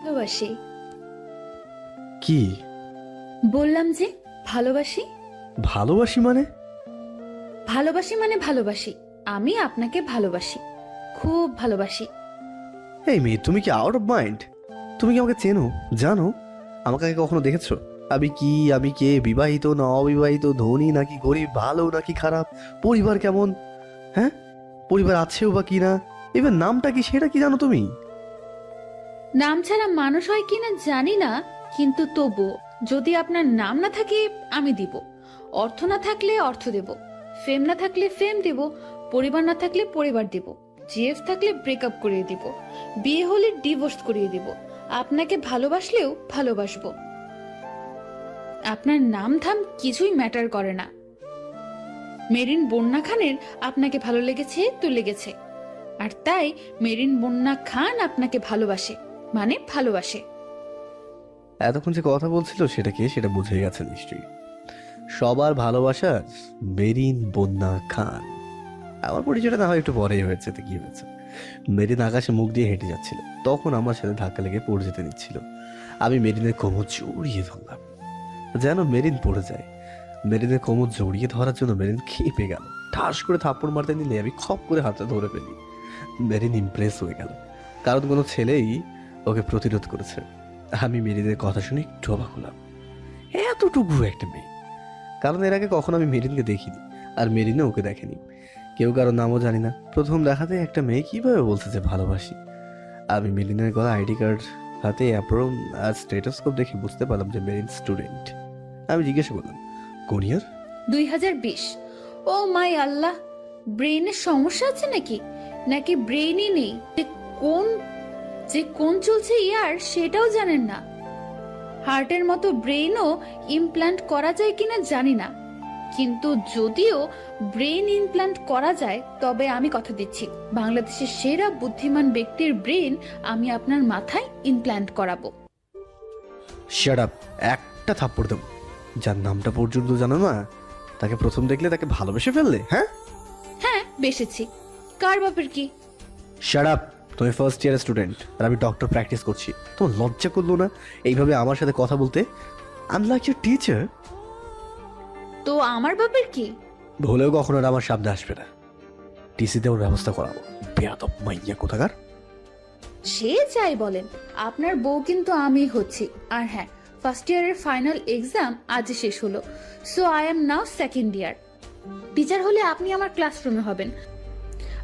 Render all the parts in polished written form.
ভালোবাসি। কি? বললাম যে ভালোবাসি। ভালোবাসি মানে? ভালোবাসি মানে ভালোবাসি। আমি আপনাকে ভালোবাসি, খুব ভালোবাসি। এই মেয়ে, তুমি কি আউট অফ মাইন্ড? তুমি কি আমাকে চেনো, জানো? আমাকে আগে কখনো দেখেছো? আমি কি, আমি কে, বিবাহিত না অবিবাহিত, ধনী নাকি গরিব, ভালো নাকি খারাপ, পরিবার কেমন, হ্যাঁ, পরিবার আছেও বা কি না, এবার নামটা কি সেটা কি জানো তুমি? নাম ছাড়া মানুষ হয় কিনা জানি না, কিন্তু তবু যদি আপনার নাম না থাকে আমি দিব। অর্থ না থাকলে অর্থ দেব, ফেম না থাকলে ফেম দেব, পরিবার না থাকলে পরিবার দেব, জিএফ থাকলে ব্রেকআপ করিয়ে দিব, বিয়ে হলে ডিভোর্স করিয়ে দিব, আপনাকে ভালোবাসলেও ভালোবাসবো। আপনার নাম ধাম কিছুই ম্যাটার করে না। মেরিন বন্যা খানের আপনাকে ভালো লেগেছে তো লেগেছে, আর তাই মেরিন বন্যা খান আপনাকে ভালোবাসে, মানে ভালোবাসে। এতক্ষণ যে কথা বলছিল সেটা কে সেটা বুঝে গেছে নিশ্চয়ই। সবার ভালোবাসার মেরিন বন্যা খান। আমার পরিচয়টা না হয় একটু পরেই হয়েছে, তো কি হয়েছে? মেরিন আকাশে মুখ দিয়ে হেঁটে যাচ্ছিল, তখন আমার সাথে ধাক্কা লেগে পড়ে যেতে নিচ্ছিল। আমি মেরিনের কোমর জড়িয়ে ধরলাম যেন মেরিন পড়ে যায়। মেরিনের কোমর জড়িয়ে ধরার জন্য মেরিন খেপে গেল। ঠাস করে থাপ্পড় মারতে নিলে আমি খপ করে হাতটা ধরে ফেলি। মেরিন ইমপ্রেস হয়ে গেল, কারণ কোনো ছেলেই ওকে প্রতিরোধ করেছে। আমি মেরিনের কথা শুনে একটু অবাক হলাম। এতটুকু একটা মেয়ে, কারণ এর আগে কখনো আমি মেরিনকে দেখিনি, আর মেরিনও ওকে দেখেনি। কেউ কারো নামও জানি না। প্রথম দেখাতে একটা মেয়ে কিভাবে বলছে যে ভালোবাসি। আমি মেরিনের গলা আইডি কার্ড হাতে অ্যাপ্রন আর স্টেটাসকোপ দেখে বুঝতে পারলাম যে মেরিন স্টুডেন্ট। আমি জিজ্ঞাসা করলাম, কোন ইয়ার? 2020। ও মাই আল্লাহ, ব্রেনের সমস্যা আছে নাকি? নাকি ব্রেনই নেই, কোন যে কোন চলছে ইয়ার সেটাও জানেন না? হার্টের মতো ব্রেনও ইমপ্ল্যান্ট করা যায় কিনা জানি না, কিন্তু যদিও ব্রেন ইমপ্ল্যান্ট করা যায় তবে আমি কথা দিচ্ছি বাংলাদেশের সেরা বুদ্ধিমান ব্যক্তির ব্রেন আমি আপনার মাথায় ইমপ্ল্যান্ট করাবো। Shut up! একটা থাপ্পড় দেবো। যার নামটা পর্যন্ত জানো না, তাকে প্রথম দেখলে তাকে ভালোবেসে ফেললে? হ্যাঁ হ্যাঁ, বেসেছি। কার বাপের কি? Shut up! তুমি ফার্স্ট ইয়ার স্টুডেন্ট আর আমি ডক্টর প্র্যাকটিস করছি। তোমার লজ্জা করলো না এইভাবে আমার সাথে কথা বলতে? Unlike your teacher. তো আমার বাপের কি? ভুলেও কখনো আর আমার সামনে আসবে না। টিসি দেওয়ার ব্যবস্থা করাবো। বেয়াদব মাইয়া কোথাকার। সে যাই বলেন, আপনার বউ কিন্তু আমি হচ্ছি। আর হ্যাঁ, ফার্স্ট ইয়ারের ফাইনাল এক্সাম আজ শেষ হলো, so I am now second year. Teacher হলে আপনি আমার ক্লাসরুমে হবেন,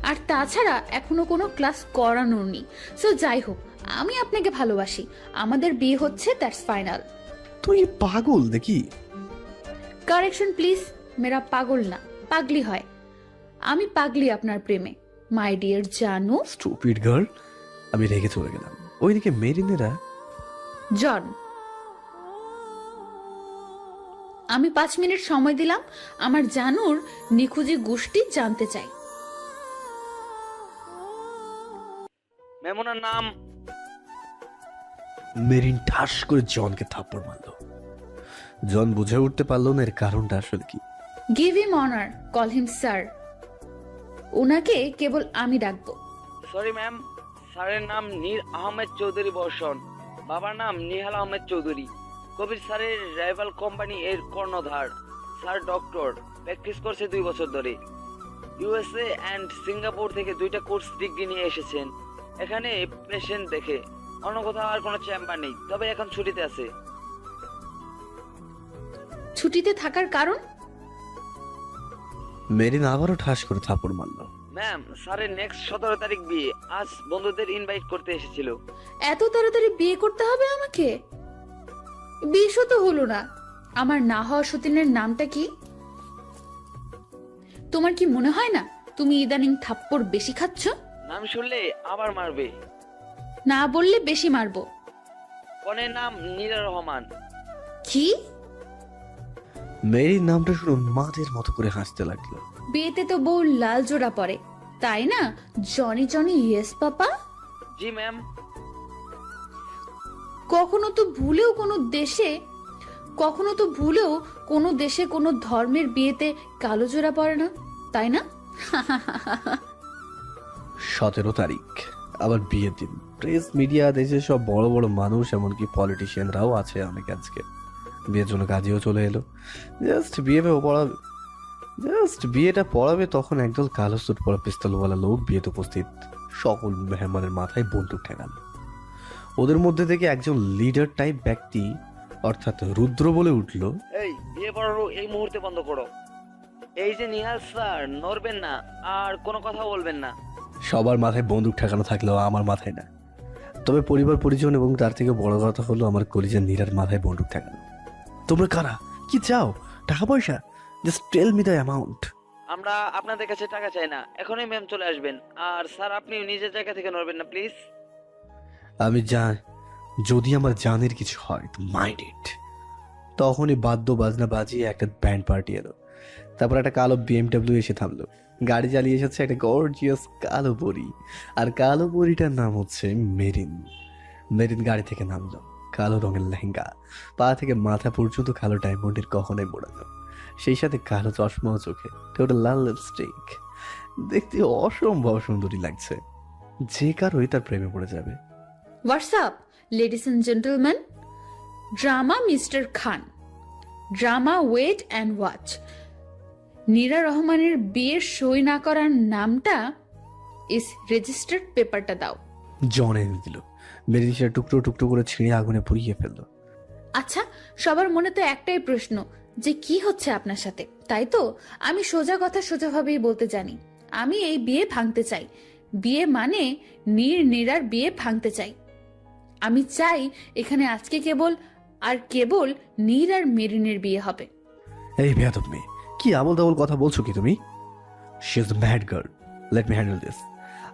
আর তাছাড়া এখনো কোনো ক্লাস করানোর নেই। সো যাই হোক, আমি আপনাকে ভালোবাসি, আমাদের বিয়ে হচ্ছে, দ্যাটস ফাইনাল। তুই পাগল দেখি। কারেকশন প্লিজ, মেরা পাগল না, পাগলি হয়। আমি পাগলি আপনার প্রেমে, my dear Janu. Stupid girl. আমি রেগে চলে গেলাম। ওইদিকে মেরিনেরা। জন, আমি 5 মিনিট সময় দিলাম, আমার জানুর নিখোঁজে গোষ্ঠী জানতে চাই। ম্যাম ওনার নাম। মেরিন ঠাস করে জনকে থাপ্পড় মারলো। জন বুঝে উঠতে পারলো না এর কারণটা আসলে কি। Give him honour, call him sir. ওনাকে কেবল আমি ডাকবো। সরি ম্যাম, স্যারের নাম নীর আহমেদ চৌধুরী বর্ষণ, বাবার নাম নিহাল আহমেদ চৌধুরী। কবির স্যারের রাইভাল কোম্পানি এর কর্ণধার। স্যার ডক্টর, প্র্যাকটিস করছে 2 বছর ধরে। ইউএসএ অ্যান্ড সিঙ্গাপুর থেকে 2টা কোর্স ডিগ্রি নিয়ে এসেছেন। এখানে পেশেন্ট দেখে, অন্য কোথাও আর কোনো চেম্বার নেই, তবে এখন ছুটিতে আছে। ছুটিতে থাকার কারণ? মেরিন আবারও ঠাস করে থাপ্পড় মারলো। ম্যাম, স্যারের নেক্সট 17 তারিখ বিয়ে, আজ বন্ধুদের ইনভাইট করতে এসেছিল। এত তাড়াতাড়ি বিয়ে করতে হবে আমাকে? বিয়ে তো হলো না। আমার না হওয়া সতীনের নামটা কি? তোমার কি মনে হয় না তুমি ইদানিং থাপ্পড় বেশি খাচ্ছ? নাম শুনলে আবার মারবে। না বললে বেশি মারবো। কনের নাম নীরা রহমান। কি? মেরিন নামটা শুনে মাদের মতো করে হাসতে লাগলো। বিয়েতে তো বউ লাল জোড়া পরে, তাই না? Johnny Johnny yes papa. জি ম্যাম। কখনো তো ভুলেও কোনো দেশে কোনো ধর্মের বিয়েতে কালো জোড়া পড়ে না, তাই না? 17 তারিখ আবার বিয়ের দিন প্রেস মিডিয়া দেশের সব বড় বড় মানুষ এমনকি পলিটিশিয়ানরাও আছে অনেক আজকে। বিয়ের জন্য কাজেও চলে এলো। জাস্ট বিয়েটা পড়াবে তখন একদল কালো স্যুট পরা পিস্তলওয়ালা লোক বিয়েতে উপস্থিত সকল মেহমানের মাথায় বন্দুক ঠেকাল। ওদের মধ্যে থেকে একজন লিডার টাইপ ব্যক্তি অর্থাৎ রুদ্র বলে উঠল, এই বিয়ে পড়ানো এই মুহূর্তে বন্ধ করো। এই যে নিহাল স্যার, নড়বেন না আর কোনো কথা বলবেন না। সবার মাথায় বন্দুক ঠেকানো থাকলেও আমার মাথায় না। তবে পরিবার পরিজন এবং তার থেকে বড় কথা হলো আমার কলিজার নীরার মাথায় বন্দুক ঠেকানো। তোমরা কারা, কি চাও, টাকা পয়সা? Just tell me the amount. আমরা আপনাদের কাছে টাকা চাই না, এখনই ম্যাম চলে আসবেন। আর স্যার আপনি নিজের জায়গা থেকে নড়বেন না প্লিজ। আমি জানি যদি আমার জানের কিছু হয় তো মাইন্ড ইট। তখনই বাদ্য বাজনা বাজিয়ে একটা ব্যান্ড পার্টি এলো। তারপর একটা কালো BMW এসে থামলো। গাড়ি চালিয়ে এসেছে একটা গর্জিয়াস কালো পরি, আর কালো পরিটার নাম হচ্ছে মেরিন। মেরিন গাড়ি থেকে নামলো, কালো রঙের লেহেঙ্গা, পা থেকে মাথা পর্যন্ত কালো ডায়মন্ডের গহনায় মোড়ানো, সেই সাথে কালো চশমাও চোখে, ওটা লাল লিপস্টিক। দেখতে অসম্ভব সুন্দরী লাগছে, যে কারোই তার প্রেমে পড়ে যাবে। WhatsApp ladies and gentleman, drama mister Khan, drama wait and watch. Nira রহমানের বিয়ের সই না করার নামটা ইস রেজিস্টার্ড পেপারটা দাও। জন এনে দিল। মেরিন সেটা টুকরো টুকরো করে ছিঁড়ে আগুনে পুড়িয়ে ফেললো। আচ্ছা, সবার মনে তো একটাই প্রশ্ন যে কি হচ্ছে আপনার সাথে, তাই তো? আমি সোজা কথা সোজাভাবেই বলতে জানি। আমি এই বিয়ে ভাঙতে চাই। বিয়ে মানে নীরার বিয়ে ভাঙতে চাই। আমি চাই এখানে আজকে কেবল নীর আর মেরিনের বিয়ে হবে। এই বেয়াদব মেয়ে, কি আবল তাবল কথা বলছো কি তুমি? She is the mad girl, let me handle this.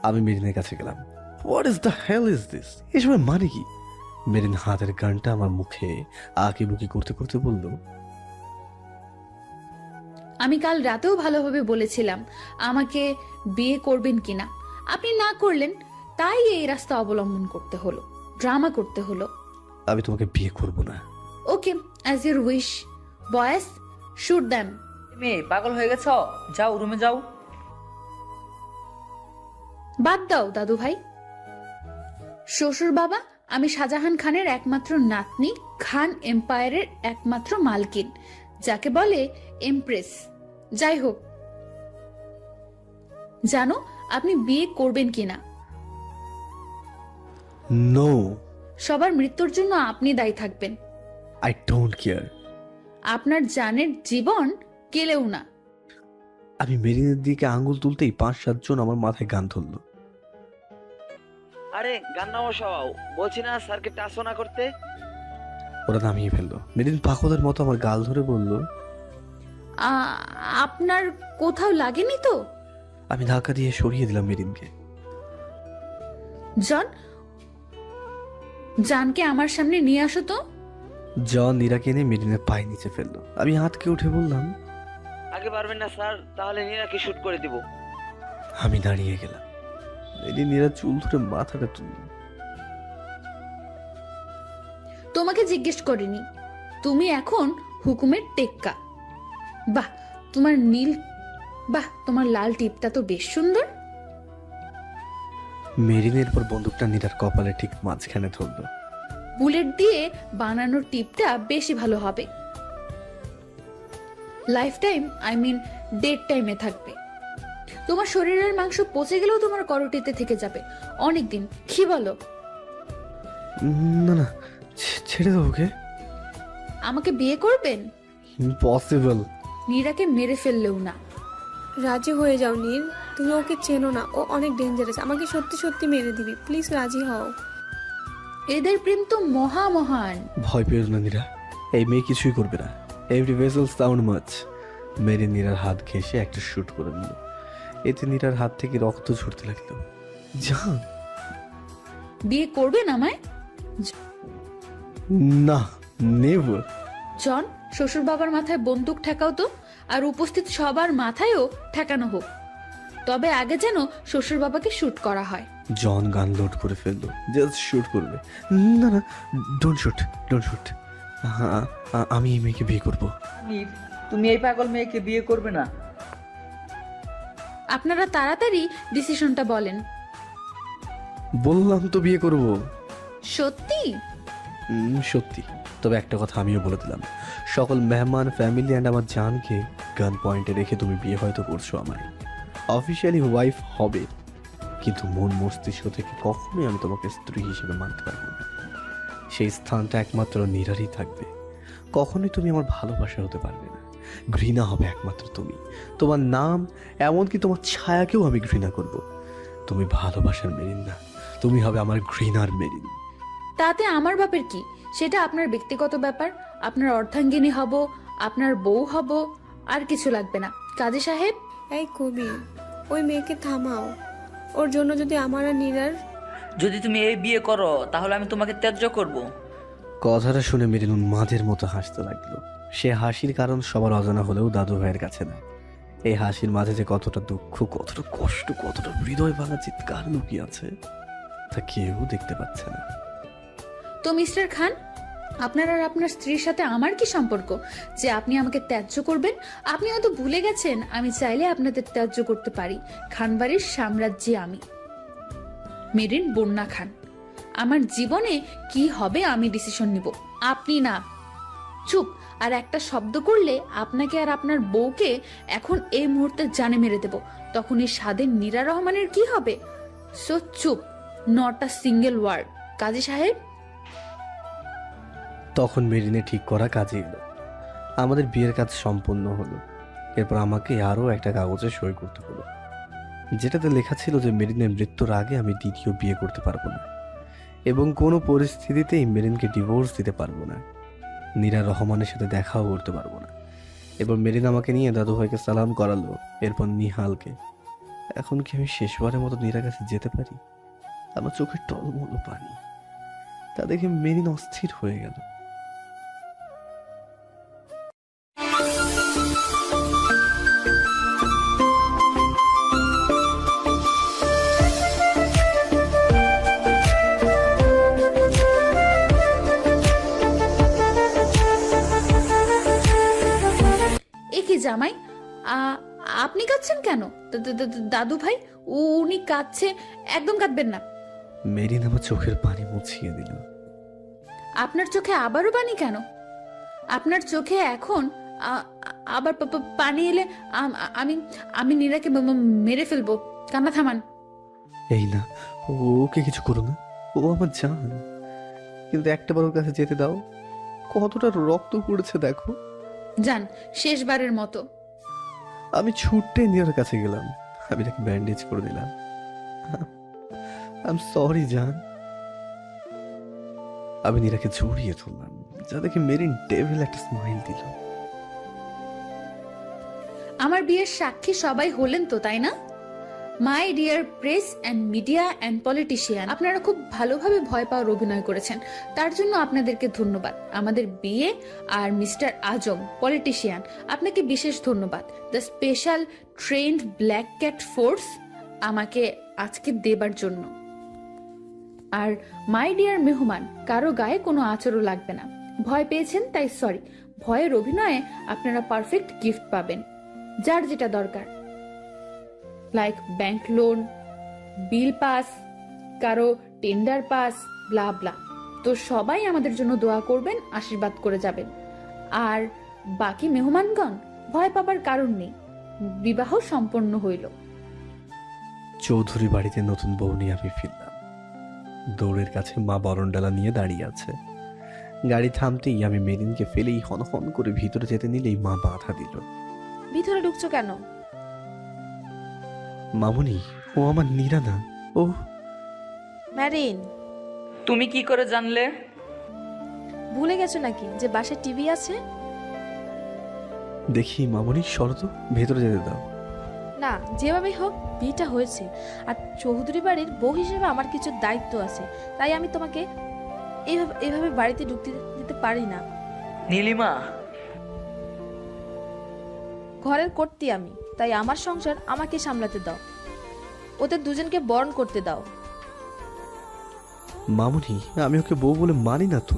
আমি মেরিনের কাছে গেলাম। What is the hell is this? এসবের মানে কি? মেরিন হাতের গানটা আমার মুখে আঁকি বুকি করতে করতে বলল, আমি কাল রাতেও ভালোভাবে বলেছিলাম আমাকে বিয়ে করবেন কিনা। আপনি না করলেন, তাই এই রাস্তা অবলম্বন করতে হলো, ড্রামা করতে হলো। আমি তোমাকে বিয়ে করব না। ওকে, অ্যাজ ইউর উইশ। বয়েস, শুট দ্যাম। মেয়ে পাগল হয়ে গেছ, যাও রুমে যাও। বাদ দাও দাদু ভাই। শ্বশুর বাবা, আমি শাহজাহান খানের একমাত্র নাতনি, খান এম্পায়ারের একমাত্র মালকিন, যাকে বলে এমপ্রেস। যাই হোক, জানো আপনি বিয়ে করবেন কিনা? নো, সবার মৃত্যুর জন্য আপনি দায়ী থাকবেন। I don't care. আপনার জানের জীবন কেলেও না। আমি মেরিনের দিকে আঙ্গুল তুলতেই 5-7 জন আমার মাথায় গান ধরলো। আরে গান নামাও, বলছি না স্যারকে টাচও না করতে। ওরা নামিয়ে ফেললো। মেরিন পাগলের মতো আমার গাল ধরে বলল, আপনার কোথাও লাগেনি তো? আমি ধাক্কা দিয়ে সরিয়ে দিলাম মেরিনকে। জানকে আমার সামনে নিয়ে আসো তো। জন নীরাকে এনে মেরিনের পায়ে নিচে ফেললো। আমি হাতকে উঠে বললাম, আগে পারবেন না স্যার, তাহলে নীরাকে শুট করে দিব। আমি দাঁড়িয়ে গেলাম। মেরিন নীরা চুল ধরে মাথাটা তুলল। তোমাকে জিজ্ঞেস করিনি, তুমি এখন হুকুমের টেক্কা। বাহ, তোমার লাল টিপটা তো বেশ সুন্দর। মেরিনের পর বন্দুকটা নীরার কপালে ঠিক মাঝখানে ধরলো। বুলেট দিয়ে বানানোর টিপটা বেশি ভালো হবে। Life time, I mean dead টাইমে থাকবে। তোমার শরীরের মাংস পচে গেলেও তোমার করটিতে থেকে যাবে অনেকদিন। কি বলো? না না, ছেড়ে দাও ওকে। আমাকে বিয়ে করবেন? ইম্পসিবল। নীরাকে মেরে ফেললেও না। রাজি হয়ে যাও নীর, তুমি ওকে চেনো না, ও অনেক ডেঞ্জারাস, আমাকে সত্যি সত্যি মেরে দিবি, প্লিজ রাজি হও। এদের প্রেম তো মহান। ভয় পেও না নীরা, এই মেয়ে কিছুই করবে না। Every vessel sound much. মেরিন নীরার হাত ঘেঁষে একটা শুট করে নিল। এতে নীরার হাত থেকে রক্ত ঝরতে লাগলো। জান, বিয়ে করবেন আমায়? না, নেভার। জন, শ্বশুর বাবার মাথায় বন্দুক ঠেকাও তো, আর উপস্থিত সবার মাথায়ও ঠেকানো হোক। তবে আগে যেন শ্বশুর বাবাকে শুট করা হয়। জন গান লোড করে ফেললো। জাস্ট শুট করবে। না না, ডোন্ট শুট। আমি এই মেয়েকে বিয়ে করবো। নীর, তুমি এই পাগল মেয়েকে বিয়ে করবে না। আপনারা তাড়াতাড়ি ডিসিশনটা বলেন। বললাম তো বিয়ে করব। সত্যি? সত্যি। তবে একটা কথা আমিও বলে দিলাম, সকল মেহমান, ফ্যামিলি অ্যান্ড আমার জানকে গান পয়েন্টে রেখে তুমি বিয়ে হয়তো করছো আমায়, অফিসিয়ালি ওয়াইফ হবে, কিন্তু মন মস্তিষ্ক থেকে কখনোই আমি তোমাকে স্ত্রী হিসেবে মানতে পারবো না। সেই স্থানটা একমাত্র নীরারই থাকবে। কখনোই তুমি আমার ভালোবাসা হতে পারবে না। ঘৃণা হবে একমাত্র তুমি, তোমার নাম, এমনকি তোমার ছায়াকেও আমি ঘৃণা করব। তুমি ভালোবাসার মেরিন না, তুমি হবে আমার ঘৃণার মেরিন। তাতে আমার বাপের কি? সেটা আপনার ব্যক্তিগত ব্যাপার। আপনার অর্ধাঙ্গিনী হব, আপনার বউ হব, আর কিছু লাগবে না। কাজী সাহেব, এই কবি, ওই মেয়েকে থামাও। ওর জন্য যদি আমার আর নীরার যদি তুমি এই বিয়ে করো তাহলে আমি তোমাকে ত্যায্য করব। কথাটা শুনে মেরিন উন্মাদের মতো হাসতে লাগলো। সে হাসির কারণ সবার অজানা হলেও দাদু ভাইয়ের কাছে না। এই হাসির মাঝে যে কতটা দুঃখ, কতটা কষ্ট, কতটা হৃদয় ভাঙা চিৎকার লুকিয়ে আছে তা কেউ দেখতে পাচ্ছে না। তো মিস্টার খান, আপনার আর আপনার স্ত্রীর সাথে আমার কি সম্পর্ক যে আপনি আমাকে ত্যায্য করবেন? আপনি হয়তো ভুলে গেছেন আমি চাইলে আপনাদের ত্যায্য করতে পারি। খানবাড়ির সাম্রাজ্যে আমি মেরিন বন্যা খান। আমার জীবনে কি হবে আমি ডিসিশন নিব, আপনি না। চুপ! আর একটা শব্দ করলে আপনাকে আর আপনার বউকে এখন এই মুহূর্তে জানে মেরে দেব। তখন এই স্বাদের নীরা রহমানের কি হবে? সো চুপ, নট আ সিঙ্গেল ওয়ার্ড। কাজী সাহেব। তখন মেরিনে ঠিক করা কাজে এলো। আমাদের বিয়ের কাজ সম্পূর্ণ হলো। এরপর আমাকে আরও একটা কাগজে সই করতে হলো, যেটাতে লেখা ছিল যে মেরিনের মৃত্যুর আগে আমি দ্বিতীয় বিয়ে করতে পারবো না এবং কোনো পরিস্থিতিতেই মেরিনকে ডিভোর্স দিতে পারবো না। নীরা রহমানের সাথে দেখাও করতে পারবো না। এরপর মেরিন আমাকে নিয়ে দাদু ভাইকে সালাম করালো, এরপর নিহালকে। এখন কি আমি শেষবারের মতো নীরার কাছে যেতে পারি? আমার চোখে টলমল পানি। তা দেখে মেরিন অস্থির হয়ে গেল। এ কি জামাই, আপনি কাঁদছেন কেন? দাদু ভাই, উনি কাঁদছে। একদম কাঁদবেন না। মেরিন আমার চোখের পানি মুছিয়ে দিল। আপনার চোখে আবারও পানি কেন? আপনার চোখে এখন আবার পানি এলে আমি আমি নীরাকে মেরে ফেলবো। কান্না থামান। এই না, ওকে কিছু করো না, ও আমার জান। কিন্তু একটাবার ওর কাছে যেতে দাও। কতটা রক্ত পড়েছে দেখো। যান, শেষবারের মতো। আমি ছুটতে নীরার কাছে গেলাম, আমি তাকে ব্যান্ডেজ করে দিলাম। আই এম সরি জান। আমি নীরাকে জড়িয়ে ধরলাম, যা দেখে মেরিন ডেভিল একটা স্মাইল দিল। আমার বিয়ের সাক্ষী সবাই হলেন তো, তাই না? My dear press and media and politician, আপনারা খুব ভালোভাবে ভয় পাওয়ার অভিনয় করেছেন, তার জন্য আপনাদেরকে ধন্যবাদ। আমাদের বিয়ে আর মিস্টার আজম পলিটিশিয়ান, আপনাকে বিশেষ ধন্যবাদ। The special trend black cat force আমাকে আজকে দেবার জন্য। আর মাই ডিয়ার মেহমান, কারো গায়ে কোনো আচরও লাগবে না। ভয় পেয়েছেন তাই সরি। ভয়ের অভিনয়ে আপনারা পারফেক্ট গিফট পাবেন, যার যেটা দরকার, like bank loan, bill pass, কারো টেন্ডার পাস, ব্লা ব্লা। তো সবাই আমাদের জন্য দোয়া করবেন, আশীর্বাদ করে যাবেন। আর বাকি মেহমানগণ, ভয় পাবার কারণ নেই, বিবাহ সম্পন্ন হইল। চৌধুরী বাড়িতে নতুন বউ নিয়ে আমি ফিরলাম। দৌড়ের কাছে মা বরণডালা নিয়ে দাঁড়িয়ে আছে। গাড়ি থামতেই আমি মেরিনকে ফেলেই হনহন করে ভিতরে যেতে নিলেই মা বাধা দিল। ভিতরে ঢুকছো কেন? মামুনি, ও আমার নীরা না, ও ম্যারিন, তুমি কি করে জানলে? ভুলে গেছো নাকি যে বাসায় টিভি আছে? দেখি মামুনি, শরত ভেতরে যেতে দাও। না, যেভাবেই হোক বিয়েটা হয়েছে, আর চৌধুরী বাড়ির বউ হিসেবে আমার কিছু দায়িত্ব আছে, তাই আমি তোমাকে এভাবে বাড়িতে ঢুকতে দিতে পারি না। নীলিমা, ঘরের কর্ত্রী আমি, তাই আমার সংসার আমাকে সামলাতে দাও, ওদের দুজনকে বরণ করতে দাও। মামুনি, আমি ওকে বউ বলে মানি না তো।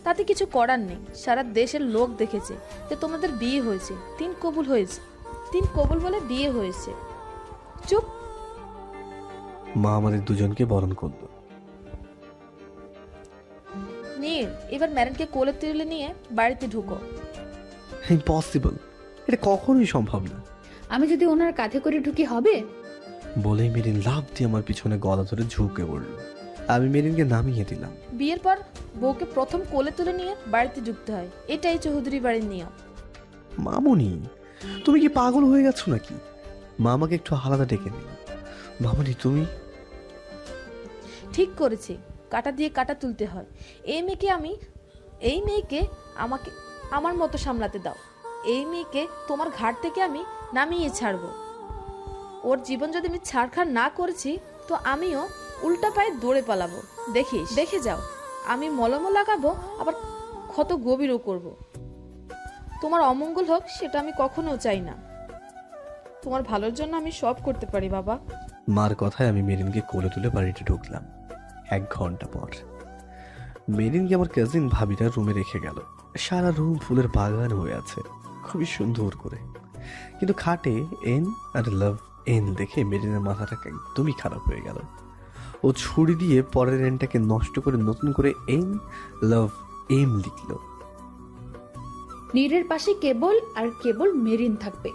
তাতে কিছু করার নেই, সারা দেশের লোক দেখেছে যে তোমাদের বিয়ে হয়েছে, 3 কবুল হয়েছে, 3 কবুল বলে বিয়ে হয়েছে। চুপ। মা আমাদের দুজনকে বরণ করলো। নীর, এবার ম্যারেনকে কোলে তুলে নিয়ে বাড়িতে ঢুকো। ইম্পসিবল, এটা কখনোই সম্ভব না। আমি যদি ওনার কাঁধে করে ঢুকি হবে? বলেই মেরিন লাফ দিয়ে আমার পিছনে গলা ধরে ঝুঁকে পড়ল। আমি মেরিনকে নামিয়ে দিলাম। বিয়ের পর বউকে প্রথম কোলে তুলে নিয়ে বাড়িতে ঢুকতে হয়, এটাই চৌধুরী বাড়ির নিয়ম। মামুনি, তুমি কি পাগল হয়ে গেছো নাকি? মা আমাকে একটু আলাদা ডেকে নিল। মামুনি তুমি? ঠিক করেছি, কাটা দিয়ে কাটা তুলতে হয়। এই মেয়েকে আমাকে আমার মতো সামলাতে দাও। এই মেয়েকে তোমার ঘাট থেকে আমি নামিয়ে ছাড়বো। ওর জীবন যদি আমি ছাড়খাড় না করেছি, তো আমিও উল্টা পায়ে দৌড়ে পালাবো। দেখে যাও, আমি মলমও লাগাবো, আবার ক্ষত গভীরও করব। তোমার অমঙ্গল হোক সেটা আমি কখনো চাই না। তোমার ভালোর জন্য আমি সব করতে পারি বাবা। মার কথায় আমি মেরিনকে কোলে তুলে বাড়িতে ঢুকলাম। 1 ঘন্টা পর মেরিনকে আমার কাজিন ভাবিটা রুমে রেখে গেল। সারা রুম ফুলের বাগান হয়ে আছে, খুবই সুন্দর করে। কিন্তু খাটে এন আর লাভ এন দেখে মেরিনের মাথাটা একদমই খারাপ হয়ে গেল। ও ছুরি দিয়ে পরের এনটাকে নষ্ট করে নতুন করে এন লাভ এম লিখলো। নীরের পাশে কেবল আর কেবল মেরিন থাকবে।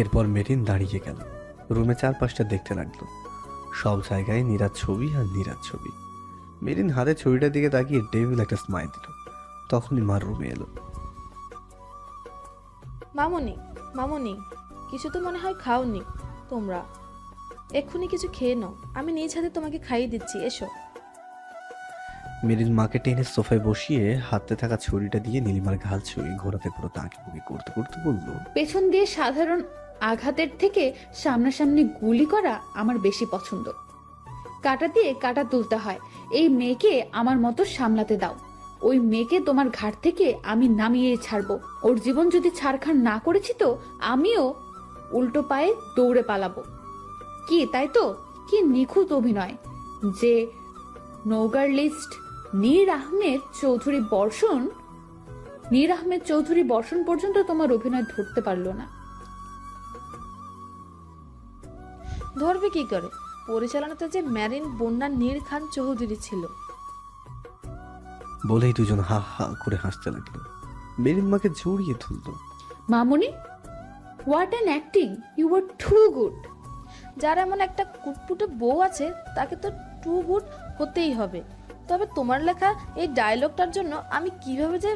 এরপর মেরিন দাঁড়িয়ে গেল, রুমে চারপাশটা দেখতে লাগলো। সব জায়গায় নীরার ছবি আর নীরার ছবি। মেরিন হাতে ছবিটার দিকে তাকিয়ে ডেভিল একটা স্মাইল দিল। তখনই মার রুমে এলো। মামনি, কিছু তো মনে হয় খাওনি তোমরা। এক্ষুনি কিছু খেয়ে নাও, আমি নিজ হাতে তোমাকে খাইয়ে দিচ্ছি, এসো। মেরিন মাকে টেনে সোফায় বসিয়ে হাতে থাকা ছুরিটা দিয়ে নীলিমার ঘাল ছুঁয়ে ঘোরাতে ঘোরাতে আঁকি বুকি করতে করতে বলল, পেছন দিয়ে সাধারণ আঘাতের থেকে সামনাসামনি গুলি করা আমার বেশি পছন্দ। কাটা দিয়ে কাটা তুলতে হয়। এই মেয়েকে আমার মতো সামলাতে দাও। ওই মেয়েকে তোমার ঘাট থেকে আমি নামিয়ে ছাড়বো। ওর জীবন যদি ছাড়খাড় না করেছি তো আমিও উল্টো পায়ে দৌড়ে পালাবো। কি তাই তো? কি নিখুঁত অভিনয় যে নওগাঁর লিস্ট নীর আহমেদ চৌধুরী বর্ষণ পর্যন্ত তোমার অভিনয় ধরতে পারলো না। ধরবে কি করে? পরিচালনাতে যে ম্যারিন বন্যা নীর খান চৌধুরী ছিল। বলেই দুজন হা হা করে হাসতে লাগলো। মেরিন মাকে জড়িয়ে তুললো। মামুনি, what an acting, you are too good. যার এমন একটা কুটপুটে বউ আছে তাকে তো টু গুড হতেই হবে। তবে তোমার লেখা এই ডায়লগটার জন্য আমি কিভাবে যে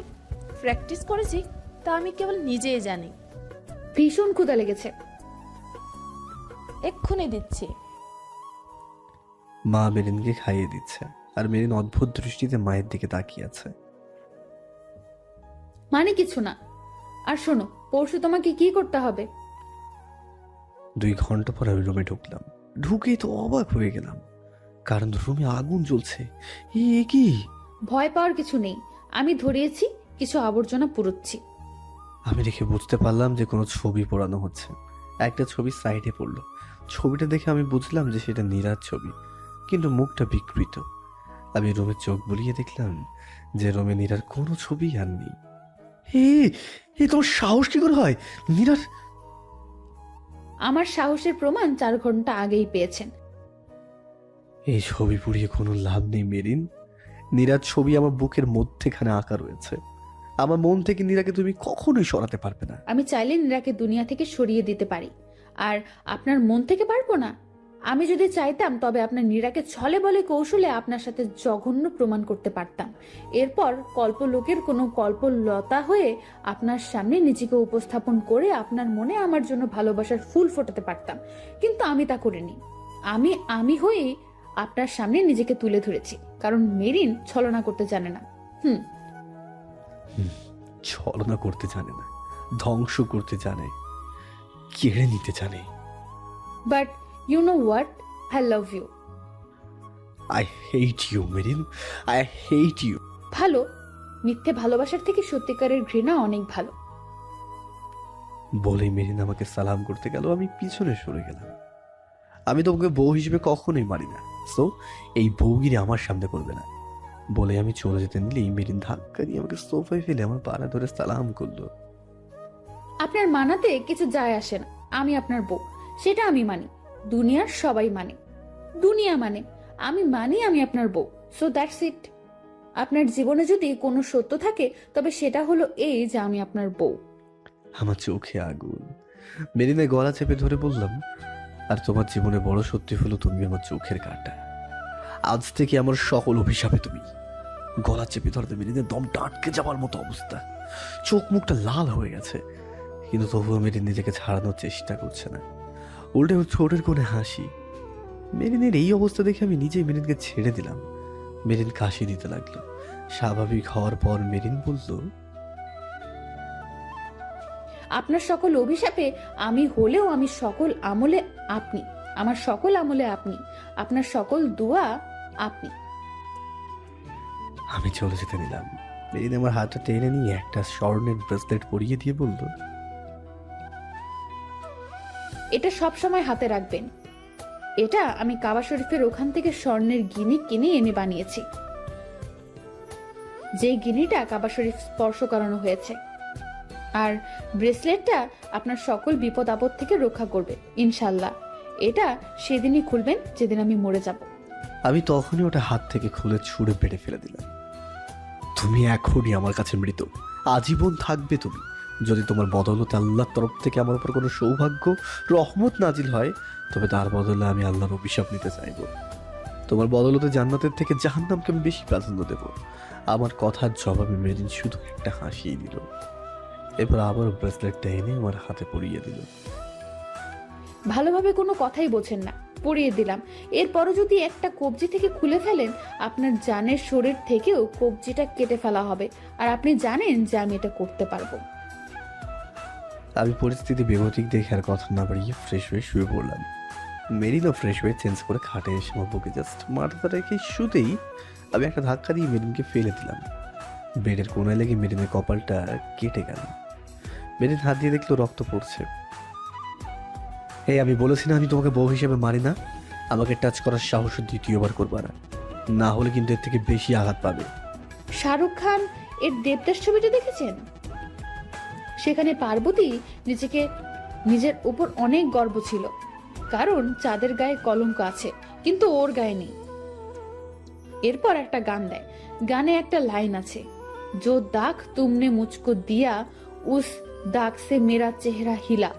প্র্যাকটিস করেছি তা আমি কেবল নিজেই জানি। ভীষণ ক্ষুধা লেগেছে। এক্ষুনি দিচ্ছি। মা মেরিনকে খাইয়ে দিচ্ছে, আর মেরিন অদ্ভুত দৃষ্টিতে মায়ের দিকে তাকিয়ে আছে। মানে কিছু না। আর শোনো, পরশু তোমাকে কি করতে হবে? 2 ঘন্টা পর আমি রুমে ঢুকলাম। ঢুকেই তো অবাক হয়ে গেলাম, কারণ রুমে আগুন জ্বলছে। এ কি? ভয় পাওয়ার কিছু নেই, আমি ধরিয়েছি কিছু আবর্জনা পুরোচ্ছি। আমি দেখে বুঝতে পারলাম যে কোনো ছবি পোড়ানো হচ্ছে। একটা ছবি সাইডে পড়লো। ছবিটা দেখে আমি বুঝলাম যে সেটা নীরার ছবি, কিন্তু মুখটা বিকৃত। আমি রুমে চোখ বুলিয়ে দেখলাম যে রুমে নীরার কোনো ছবি আর নেই। তোমার সাহস কি করে হয়? নীরার আমার সাহসের প্রমাণ 4 ঘন্টা আগেই পেয়েছেন। এই ছবি পুড়িয়ে কোনো লাভ নেই মেরিন। নীরার ছবি আমার বুকের মধ্যেখানে আঁকা রয়েছে। আমার মন থেকে নীরাকে তুমি কখনোই সরাতে পারবে না। আমি চাইলে নীরাকে দুনিয়া থেকে সরিয়ে দিতে পারি, আর আপনার মন থেকে পারবো না। আমি যদি চাইতাম তবে আপনার নীরাকে ছলে বলে কৌশলে আপনার সাথে জঘন্য প্রমাণ করতে পারতাম। এরপর কল্পলোকের কোনো কল্পলতা হয়ে আপনার সামনে নিজেকে উপস্থাপন করে আপনার মনে আমার জন্য ভালোবাসার ফুল ফোটাতে পারতাম। কিন্তু আমি তা করিনি। আমি হয়েই আপনার সামনে নিজেকে তুলে ধরেছি, কারণ মেরিন ছলনা করতে জানে না। ছলনা করতে জানে না, ধ্বংস করতে জানে, কেড়ে নিতে জানে। But you know what, I love you. I hate you Marin, I hate you. ভালো, মিথ্যে ভালোবাসার থেকে সত্যিকারের ঘৃণা অনেক ভালো। বলেই মেরিন আমাকে সালাম করতে গেল। আমি পিছনে সরে গেলাম। আমি তোমাকে বউ হিসেবে কখনোই মারি না, সো এই বউগিরি আমার সামনে করবে না। বলে আমি চলে যেতে নিলেই মেরিন ধাক্কা দিয়ে আমাকে সোফায় ফেলে আমার পাড়া ধরে সালাম করলো। আপনার মানাতে কিছু যায় আসে না, আমি আপনার বউ, সেটা আমি মানি। দুনিয়ার সবাই মানে, দুনিয়া মানে, আমি মানি আমি আপনার বউ। So that's it. আপনার জীবনে যদি কোনো সত্য থাকে তবে সেটা হলো এই যে আমি আপনার বউ। আমার চোখে আগুন। মেরিনের গলা চেপে ধরে বললাম, আর তোমার জীবনে বড় সত্যি হলো তুমি আমার চোখের কাঁটা। আজ থেকে আমার সকল অভিশাপে তুমি। গলা চেপে ধরতে মেরিনের দমটা আটকে যাওয়ার মতো অবস্থা। চোখ মুখটা লাল হয়ে গেছে, কিন্তু তবুও মেরিন নিজেকে ছাড়ানোর চেষ্টা করছে না। উল্টে ওর ঠোঁটের কোণে হাসি। মেরিনের এই অবস্থা দেখে আমি নিজেই মেরিনকে ছেড়ে দিলাম। মেরিন কাশি দিতে লাগলো। স্বাভাবিক হওয়ার পর মেরিন বলল, আপনার সকল অভিশাপে আমি হলেও আমি সকল আমলে আপনি, আমার সকল আমলে আপনি, আপনার সকল দোয়া আপনি। আমি চলে যেতে নিলাম। মেরিন আমার হাতটা টেনে নিয়ে একটা স্বর্ণের ব্রেসলেট পরিয়ে দিয়ে বলল, এটা সব সময় হাতে রাখবেন। এটা আমি কাবা শরীফের ওখান থেকে স্বর্ণের গিনি কিনে এনে বানিয়েছি, যে গিনিটা কাবা শরীফ স্পর্শ করানো হয়েছে। আর ব্রেসলেটটা আপনার সকল বিপদ আপদ থেকে রক্ষা করবে ইনশাল্লাহ। এটা সেদিনই খুলবেন যেদিন আমি মরে যাব। আমি তখনই ওটা হাত থেকে খুলে ছুঁড়ে বেড়ে ফেলে দিলাম। তুমি এখনই আমার কাছে মৃত, আজীবন থাকবে তুমি। যদি তোমার বদৌলতে আল্লাহর তরফ থেকে আমার উপর কোনো সৌভাগ্য রহমত নাজিল হয়, তবে তার বদলে আমি আল্লাহর অভিশাপ নিতে চাইব। তোমার বদৌলতে জান্নাতের থেকে জাহান্নামকে আমি বেশি প্রাধান্য দেব। আমার কথার জবাবে মেরিন শুধু একটা হাসিই দিল। এবার আবার ব্রেসলেটটা এনে আমার হাতে পরিয়ে দিল। ভালোভাবে কোনো কথাই বোঝেন না, পরিয়ে দিলাম। এরপরও যদি একটা কবজি থেকে খুলে ফেলেন, আপনার জানের শরীর থেকেও কবজিটা কেটে ফেলা হবে। আর আপনি জানেন যে আমি এটা করতে পারবো। আমি পরিস্থিতি বেগতিক দেখে আর কথা না বাড়িয়ে ফ্রেশ হয়ে শুয়ে পড়লাম। মেরিনও ফ্রেশ হয়ে চেঞ্জ করে খাটে এসে আমার বুকে জাস্ট মাথাটা রেখে শুতেই আমি একটা ধাক্কা দিয়ে মেরিনকে ফেলে দিলাম। বেডের কোনায় লেগে মেরিনের কপালটা কেটে গেল। মেরিন হাত দিয়ে দেখলো রক্ত পড়ছে। এই আমি বলেছি না আমি তোমাকে বউ হিসেবে মানি না। আমাকে টাচ করার সাহস দ্বিতীয়বার করবা না, না হলে কিন্তু এর থেকে বেশি আঘাত পাবে। শাহরুখ খান এর দেবদাস ছবিটা দেখেছেন? সেখানে পার্বতী নিজের উপর অনেক গর্ব ছিল, কারণ চাঁদের গায়ে কলঙ্ক আছে কিন্তু ওর গায়ে নেই। এরপর একটা গান দেয়, গানে একটা লাইন আছে, जो दाग तुमने मुझको दिया उस दाग से मेरा चेहरा हिला,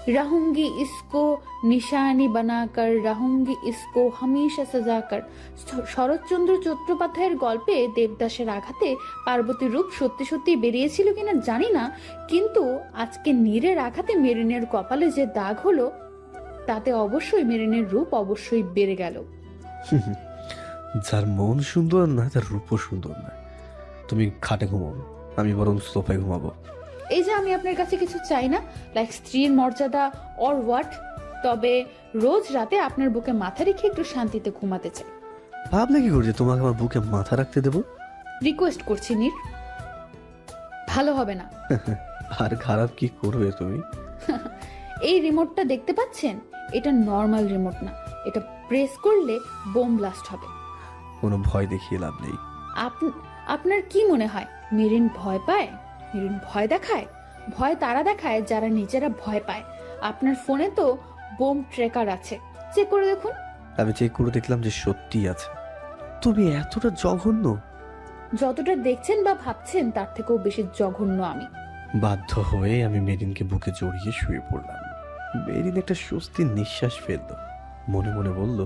रहूंगी इसको निशानी बनाकर, रहूंगी इसको हमेशा सजाकर। শরৎচন্দ্র চট্টোপাধ্যায়ের গল্পে দেবদাসের আঘাতে পার্বতীর রূপ সত্যি সত্যি বেরিয়েছিল কিনা জানি না, কিন্তু আজকে নীরের আঘাতে মেরিনের কপালে যে দাগ হলো, তাতে অবশ্যই মেরিনের রূপ অবশ্যই বেড়ে গেল। যার মন সুন্দর না তার রূপও সুন্দর না। তুমি খাটে ঘুমাও, আমি বরং সোফায় ঘুমাবো। এই যে আমি আপনার কাছে কিছু চাই না, লাইক স্ত্রীর মর্যাদা অর হোয়াট, তবে রোজ রাতে আপনার বুকে মাথা রেখে একটু শান্তিতে ঘুমাতে চাই। ভাবলে কি করছে তোমাকে আমার বুকে মাথা রাখতে দেবো? রিকোয়েস্ট করছি নীর, ভালো হবে না। আর খারাপ কি করবে তুমি? এই রিমোটটা দেখতে পাচ্ছেন? এটা নর্মাল রিমোট না, এটা প্রেস করলে বোম ব্লাস্ট হবে। কোনো ভয় দেখিয়ে লাভ নেই। আপনার কি মনে হয় মেরিন ভয় পায়? মেরিন ভয় দেখায়? ভয় তারা দেখায় যারা নিজেরা ভয় পায়। আপনার ফোনে তো বোম ট্র্যাকার আছে, চেক করে দেখুন। আমি চেক করে দেখলাম যে সত্যিই আছে। তুমি এতটা জঘন্য? যতটা দেখছেন বা ভাবছেন তার থেকেও বেশি জঘন্য আমি। বাধ্য হয়ে আমি মেরিনকে বুকে জড়িয়ে শুয়ে পড়লাম। মেরিন একটা স্বস্তির নিঃশ্বাস ফেলল, মনে মনে বলল,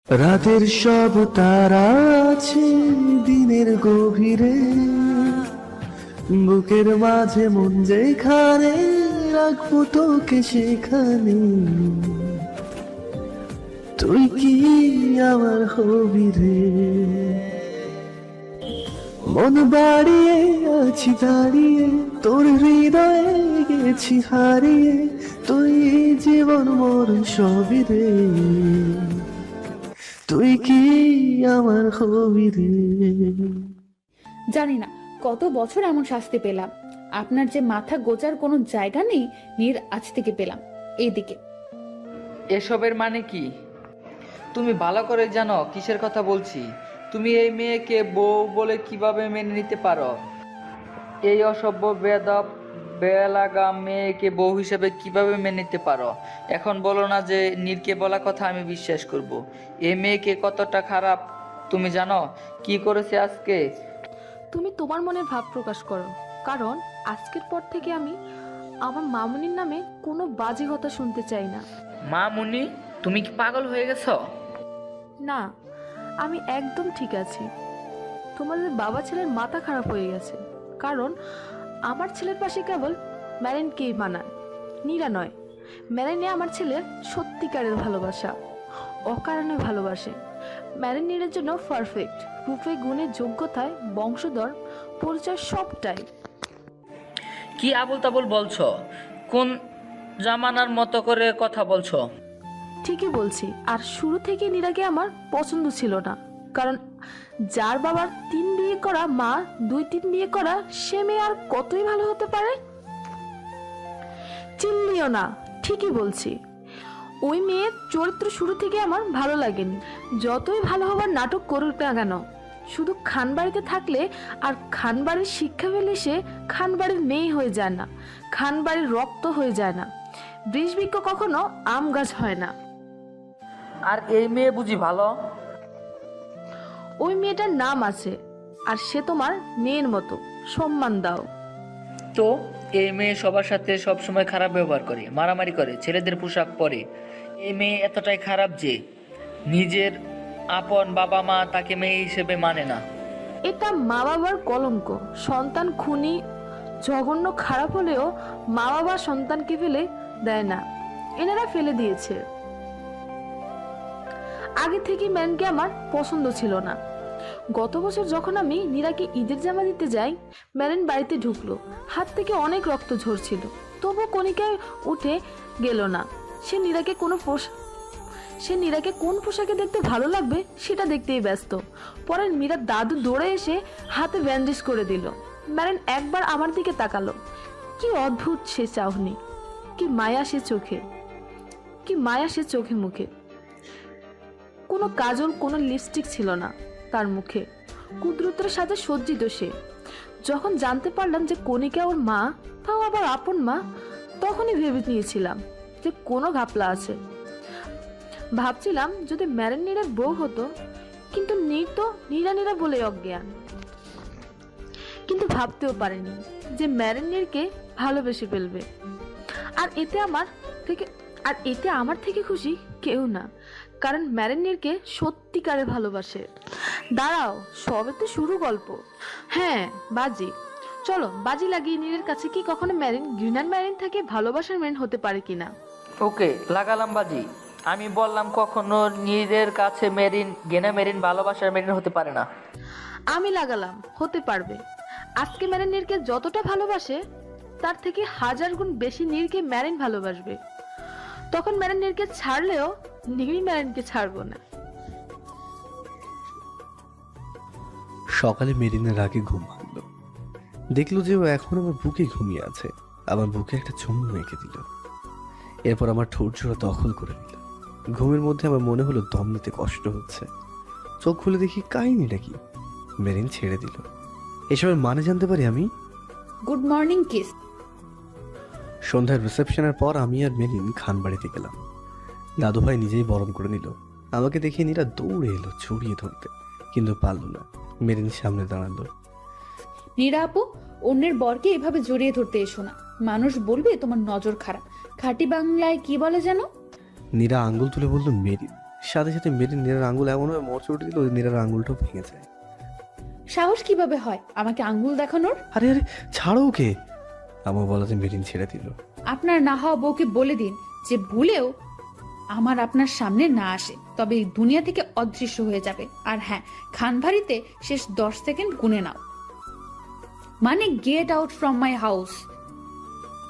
রাতের সব তারা আছে দিনের গভীরে, বুকের মাঝে মন যেখানে রাখবো তোকে সেখানে, তুই কি আমার হবি রে, মন বাড়িয়ে আছি দাঁড়িয়ে তোর হৃদয়ে গেছি হারিয়ে, তুই জীবন মোর সবই রে, তুই কি আমার হবি রে। জানি না কত বছর এমন শাস্তি পেলাম, আপনার যে মাথা গোজার কোনো জায়গা নেই নীর, আজ থেকে পেলাম। এইদিকে এসবের মানে কি? তুমি ভালো করে জানো কিসের কথা বলছি। তুমি এই মেয়েকে বউ বলে কিভাবে মেনে নিতে পারো? এই অসভ্য বেয়াদব বেয়ালাগা মেয়েকে বউ হিসেবে কিভাবে মেনে নিতে পারো? এখন বলো না যে নীরকে বলা কথা আমি বিশ্বাস করব। এই মেয়েকে কতটা খারাপ তুমি জানো? কি করেছে আজকে? তুমি তোমার মনের ভাব প্রকাশ করো, কারণ আজকের পর থেকে আমি আমার মামুনির নামে কোনো বাজে কথা শুনতে চাই না। মা মুন্নি, তুমি কি পাগল হয়ে গেছো? না, আমি একদম ঠিক আছি। তোমাদের বাবা ছেলের মাথা খারাপ হয়ে গেছে, কারণ আমার ছেলের পাশে কেবল ম্যারেনকেই মানায়, নীরা নয়। ম্যারেনে আমার ছেলের সত্যিকারের ভালোবাসা, অকারণে ভালোবাসে। ম্যারেন নীরের জন্য পারফেক্ট, রূপে গুণে যোগ্যতায় বংশধর পরিচয় সবটাই। কি আবল তাবল বলছো? কোন জামানার মতো করে কথা বলছো? ঠিকই বলছি। আর শুরু থেকে নীরাকে আমার পছন্দ ছিল না, কারণ যার বাবার 3 বিয়ে করা মা 2-3 বিয়ে করা, সে মেয়ে আর কতই ভালো হতে পারে? চিল্লিও না, ঠিকই বলছি। ওই মেয়ের চরিত্র শুরু থেকে আমার ভালো লাগেনি, যতই ভালো হবার নাটক করুক না কেন। শুধু খানবাড়িতে থাকলে আর খানবাড়ির শিক্ষা পেলে সে খানবাড়ির মেয়ে হয়ে যায় না, খানবাড়ির রক্ত হয়ে যায় না। বৃষবৃক্ষ কখনো আম গাছ হয় না। আর এই মেয়ে বুঝি ভালো? ওই মেয়েটার নাম আছে, আর সে তোমার মেয়ের মতো, সম্মান দাও। তো এই মেয়ে সবার সাথে সবসময় খারাপ ব্যবহার করে, মারামারি করে, ছেলেদের পোশাক পরে। এই মেয়ে এতটাই খারাপ যে নিজের আপন বাবা মা তাকে মেয়ে হিসেবে মানে না। এটা মা বাবার কলঙ্ক। সন্তান খুনি জঘন্য খারাপ হলেও মা বাবা সন্তানকে ফেলে দেয় না, এনারা ফেলে দিয়েছে। আগে থেকে ম্যানকে আমার পছন্দ ছিল না। গত বছর যখন আমি নীরাকে ঈদের জামা দিতে যাই, ম্যারেন বাড়িতে ঢুকলো, হাত থেকে অনেক রক্ত ঝরছিল, তবু কণিকায় উঠে গেল না। সে নীরাকে কোন পোশাকে দেখতে ভালো লাগবে সেটা দেখতেই ব্যস্ত। পরে মীরার দাদু দৌড়ে এসে হাতে ব্যান্ডেজ করে দিল। ম্যারেন একবার আমার দিকে তাকালো। কি অদ্ভুত সে চাহনি, কি মায়া সে চোখে, কি মায়া সে চোখে মুখে। কোনো কাজল, কোনো লিপস্টিক ছিল না তার মুখে। কুদরতের সাথে সজ্জিত সে। যখন জানতে পারলাম যে কণিকা ওর মা, তাও আবার আপন মা, তখনই ভেবে নিয়েছিলাম যে কোনো ঘাপলা আছে। ভাবছিলাম যদি ম্যারেন নীরের বউ হতো, কিন্তু নীর তো নীরা বলে অজ্ঞান। কিন্তু ভাবতেও পারেনি যে ম্যারেন নীরকে ভালোবেসে ফেলবে। আর এতে আমার থেকে খুশি কেউ না, কারণ ম্যারেন নীরকে সত্যিকারে ভালোবাসে। দাঁড়াও, সবে তো শুরু গল্প। হ্যাঁ, বাজি। চলো বাজি লাগিয়ে নীরের কাছে কি কখনো ম্যারেন ঘৃণার ম্যারেন থেকে ভালোবাসার ম্যারেন হতে পারে কিনা। ওকে, লাগালাম বাজি। আমি বললাম কখনো নীরের কাছে মেরিন গেনা মেরিন ভালোবাসার মেরিন হতে পারে না। আমি লাগালাম হতে পারবে। আজকে ম্যারেন নীরকে যতটা ভালোবাসে, তার থেকে 1000 গুণ বেশি নীরকে ম্যারেন ভালোবাসবে। তখন ম্যারেন নীরকে ছাড়লেও নীরই ম্যারেনকে ছাড়বো না। সকালে মেরিনের আগে ঘুম ভাঙলো, দেখলো যে ও এখন আমার বুকে ঘুমিয়ে আছে। আমার বুকে একটা চুমু এঁকে দিল, এরপর আমার ঠোঁট জোড়া দখল করে নিল। ঘুমের মধ্যে আমার মনে হলো দম নিতে কষ্ট হচ্ছে। চোখ খুলে দেখি কাহিনীটা কি, মেরিন ছেড়ে দিল। এসবের মানে জানতে পারি আমি। Good morning kiss. সন্ধ্যার রিসেপশনের পর আমি আর মেরিন খান বাড়িতে গেলাম। দাদুভাই নিজেই বরণ করে নিল। আমাকে দেখে নীরা দৌড়ে এলো ছড়িয়ে ধরতে, কিন্তু পারল না। মেরিন সামনে দাঁড়ালো। নীরা আপু, অন্যের বরকে এভাবে জড়িয়ে ধরতে এসো না, মানুষ বলবে তোমার নজর খারাপ। খাঁটি বাংলায় কি বলে যেন? নীরা আঙ্গুল তুলে বলল মেরিন। সাথে সাথে মেরিন নীরার আঙ্গুল এমনভাবে মোচড় দিল নীরার আঙ্গুলটাও ভেঙে যায়। সাহস কিভাবে হয় আমাকে আঙ্গুল দেখানোর? আরে আরে ছাড়ো ওকে, আমার বলাতে মেরিন ছেড়ে দিল। আপনার না হওয়া বউকে বলে দিন যে ভুলেও আমার আপনার সামনে না আসে, তবে এই দুনিয়া থেকে অদৃশ্য হয়ে যাবে। আর হ্যাঁ, খানবাড়িতে শেষ 10 সেকেন্ড গুনে নাও, মানে gate out from my house.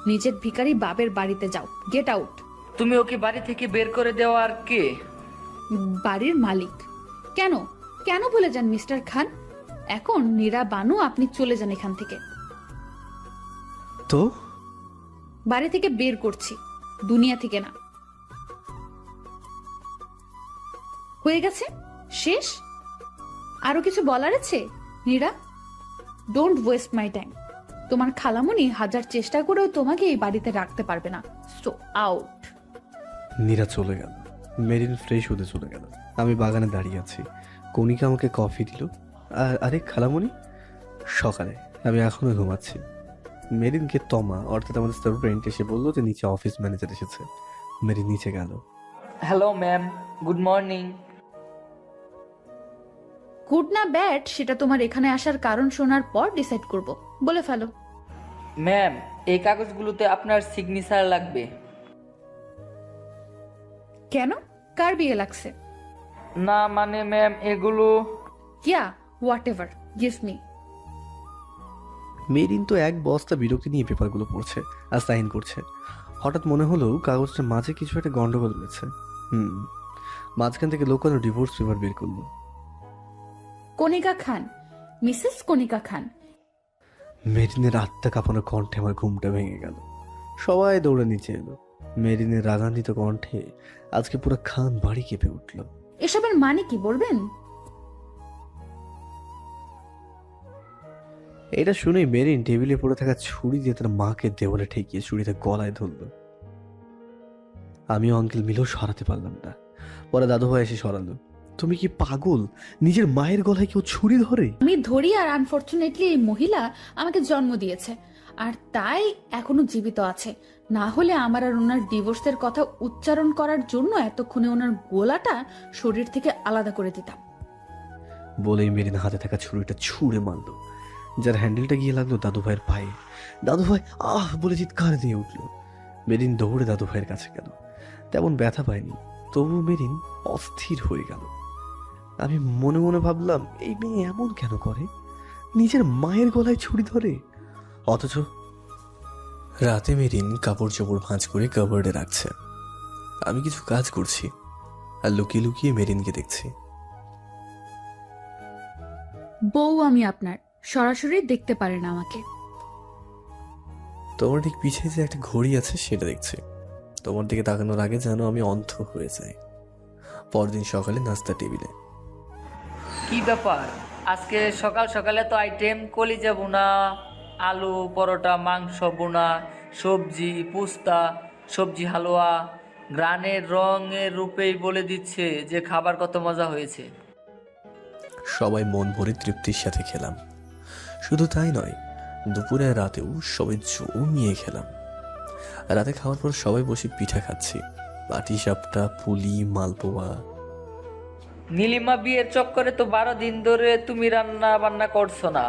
নিজের ভিখারি বাবের বাড়িতে যাও, গেট আউট। তুমি ওকে বাড়ি থেকে বের করে দেওয়ার কে? বাড়ির মালিক। কেন কেন বলে যান মিস্টার খান? এখন নীরা বানু, আপনি চলে যান এখান থেকে। তো বাড়ি থেকে বের করছি, দুনিয়া থেকে না। হয়ে গেছে, শেষ। আরো কিছু বলার আছে Nira? Don't waste my time. তোমার খালামণি হাজার চেষ্টা করেও তোমাকে এই বাড়িতে রাখতে পারবে না। So out. নীরা চলে গেল। মেরিন ফ্রেশ হতে চলে গেল। আমি বাগানে দাঁড়িয়ে আছি। কণিকা আমাকে কফি দিল। আর আরে খালামণি, সকালে আমি এখনো ঘুমাচ্ছি। মেরিনকে তমা অর্থাৎ আমাদের সার্ভেন্ট এসে বললো যে নিচে অফিস ম্যানেজার এসেছে। মেরিন নিচে গেল। Hello ma'am, good morning. Good না ব্যাড সেটা তোমার এখানে আসার কারণ শোনার পর ডিসাইড করব। বলে ফেলো। ম্যাম, এই কাগজগুলোতে আপনার সিগনেচার লাগবে। কেন? কার বিয়ে লাগছে? না মানে ম্যাম, এগুলো ইয়া what ever, give me. Marine তো এক বস্তা বিরক্তি নিয়ে পেপারগুলো পড়ছে আর সাইন করছে। হঠাৎ মনে হলো কাগজটার মাঝে কিছু একটা গন্ডগোল রয়েছে। মাঝখান থেকে লোকানো ডিভোর্স পেপার বের করলো। কণিকা খান, মিসেস কণিকা খান। মেরিনের আত্মা কাঁপানো কণ্ঠে আমার ঘুমটা ভেঙে গেল। সবাই দৌড়ে নিচে এলো। মেরিনের রাগান্বিত কণ্ঠে আজকে পুরো খান বাড়ি কেঁপে উঠল। এসবের মানে কি বলবেন? এটা শুনেই মেরিন টেবিলে পড়ে থাকা ছুরি দিয়ে তার মাকে দেওয়ালে ঠেকিয়ে ছুরিটা গলায় ধরল। আমিও আঙ্কেল মিলেও সরাতে পারলাম না। পরে দাদুভাই এসে সরালো। তুমি কি পাগল? নিজের মায়ের গলায় কেউ ছুরি ধরে? আমি ধরি, আর আনফরচুনেটলি এই মহিলা আমাকে জন্ম দিয়েছে আর তাই এখনো জীবিত আছে। না হলে আমার আর ওনার ডিভোর্সের কথা উচ্চারণ করার জন্য এতক্ষণে ওনার গোলাটা শরীর থেকে আলাদা করে দিতাম। বলেই মেরিন হাতে থাকা ছুরিটা ছুঁড়ে মারল, যার হ্যান্ডেলটা গিয়ে লাগলো দাদুভাইয়ের পায়ে। দাদুভাই আহ বলে চিৎকার দিয়ে উঠল। মেরিন দৌড়ে দাদুভাইয়ের কাছে গেল। তেমন ব্যথা পায়নি, তবু মেরিন অস্থির হয়ে গেল। আমি মনে মনে ভাবলাম, এই মেয়ে এমন কেন করে? নিজের মায়ের গলায় ছুরি ধরে। অথচ রাতে মেরিন কাপড় চোপড় ভাঁজ করে কাবার্ডে রাখছে। আমি কিছু কাজ করছি আর লুকিয়ে লুকিয়ে মেরিনকে দেখছি। বউ আমি আপনার, সরাসরি দেখতে পারেন আমাকে। তোমার ঠিক পিছিয়ে যে একটা ঘড়ি আছে সেটা দেখছি। তোমার দিকে তাকানোর আগে যেন আমি অন্ধ হয়ে যাই। পরদিন সকালে নাস্তা টেবিলে। কি ব্যাপার? আজকে সকাল সকালে তো আইটেম কলিজা বোনা, আলু পরোটা, মাংস বোনা, সবজি, পুস্তা, সবজি হালুয়া। গ্রানের রঙের রূপেই বলে দিচ্ছে যে খাবার কত মজা হয়েছে। সবাই মন ভরে তৃপ্তির সাথে খেলাম। শুধু তাই নয়, দুপুরে রাতেও সবাই জমিয়ে খেলাম। রাতে খাওয়ার পর সবাই বসে পিঠা খাচ্ছি। পাটি সাপটা, পুলি, মালপোয়া। নীলিমা বিয়ের চক্করে তো 12 দিন ধরে তুমি রান্না বান্না করছো না।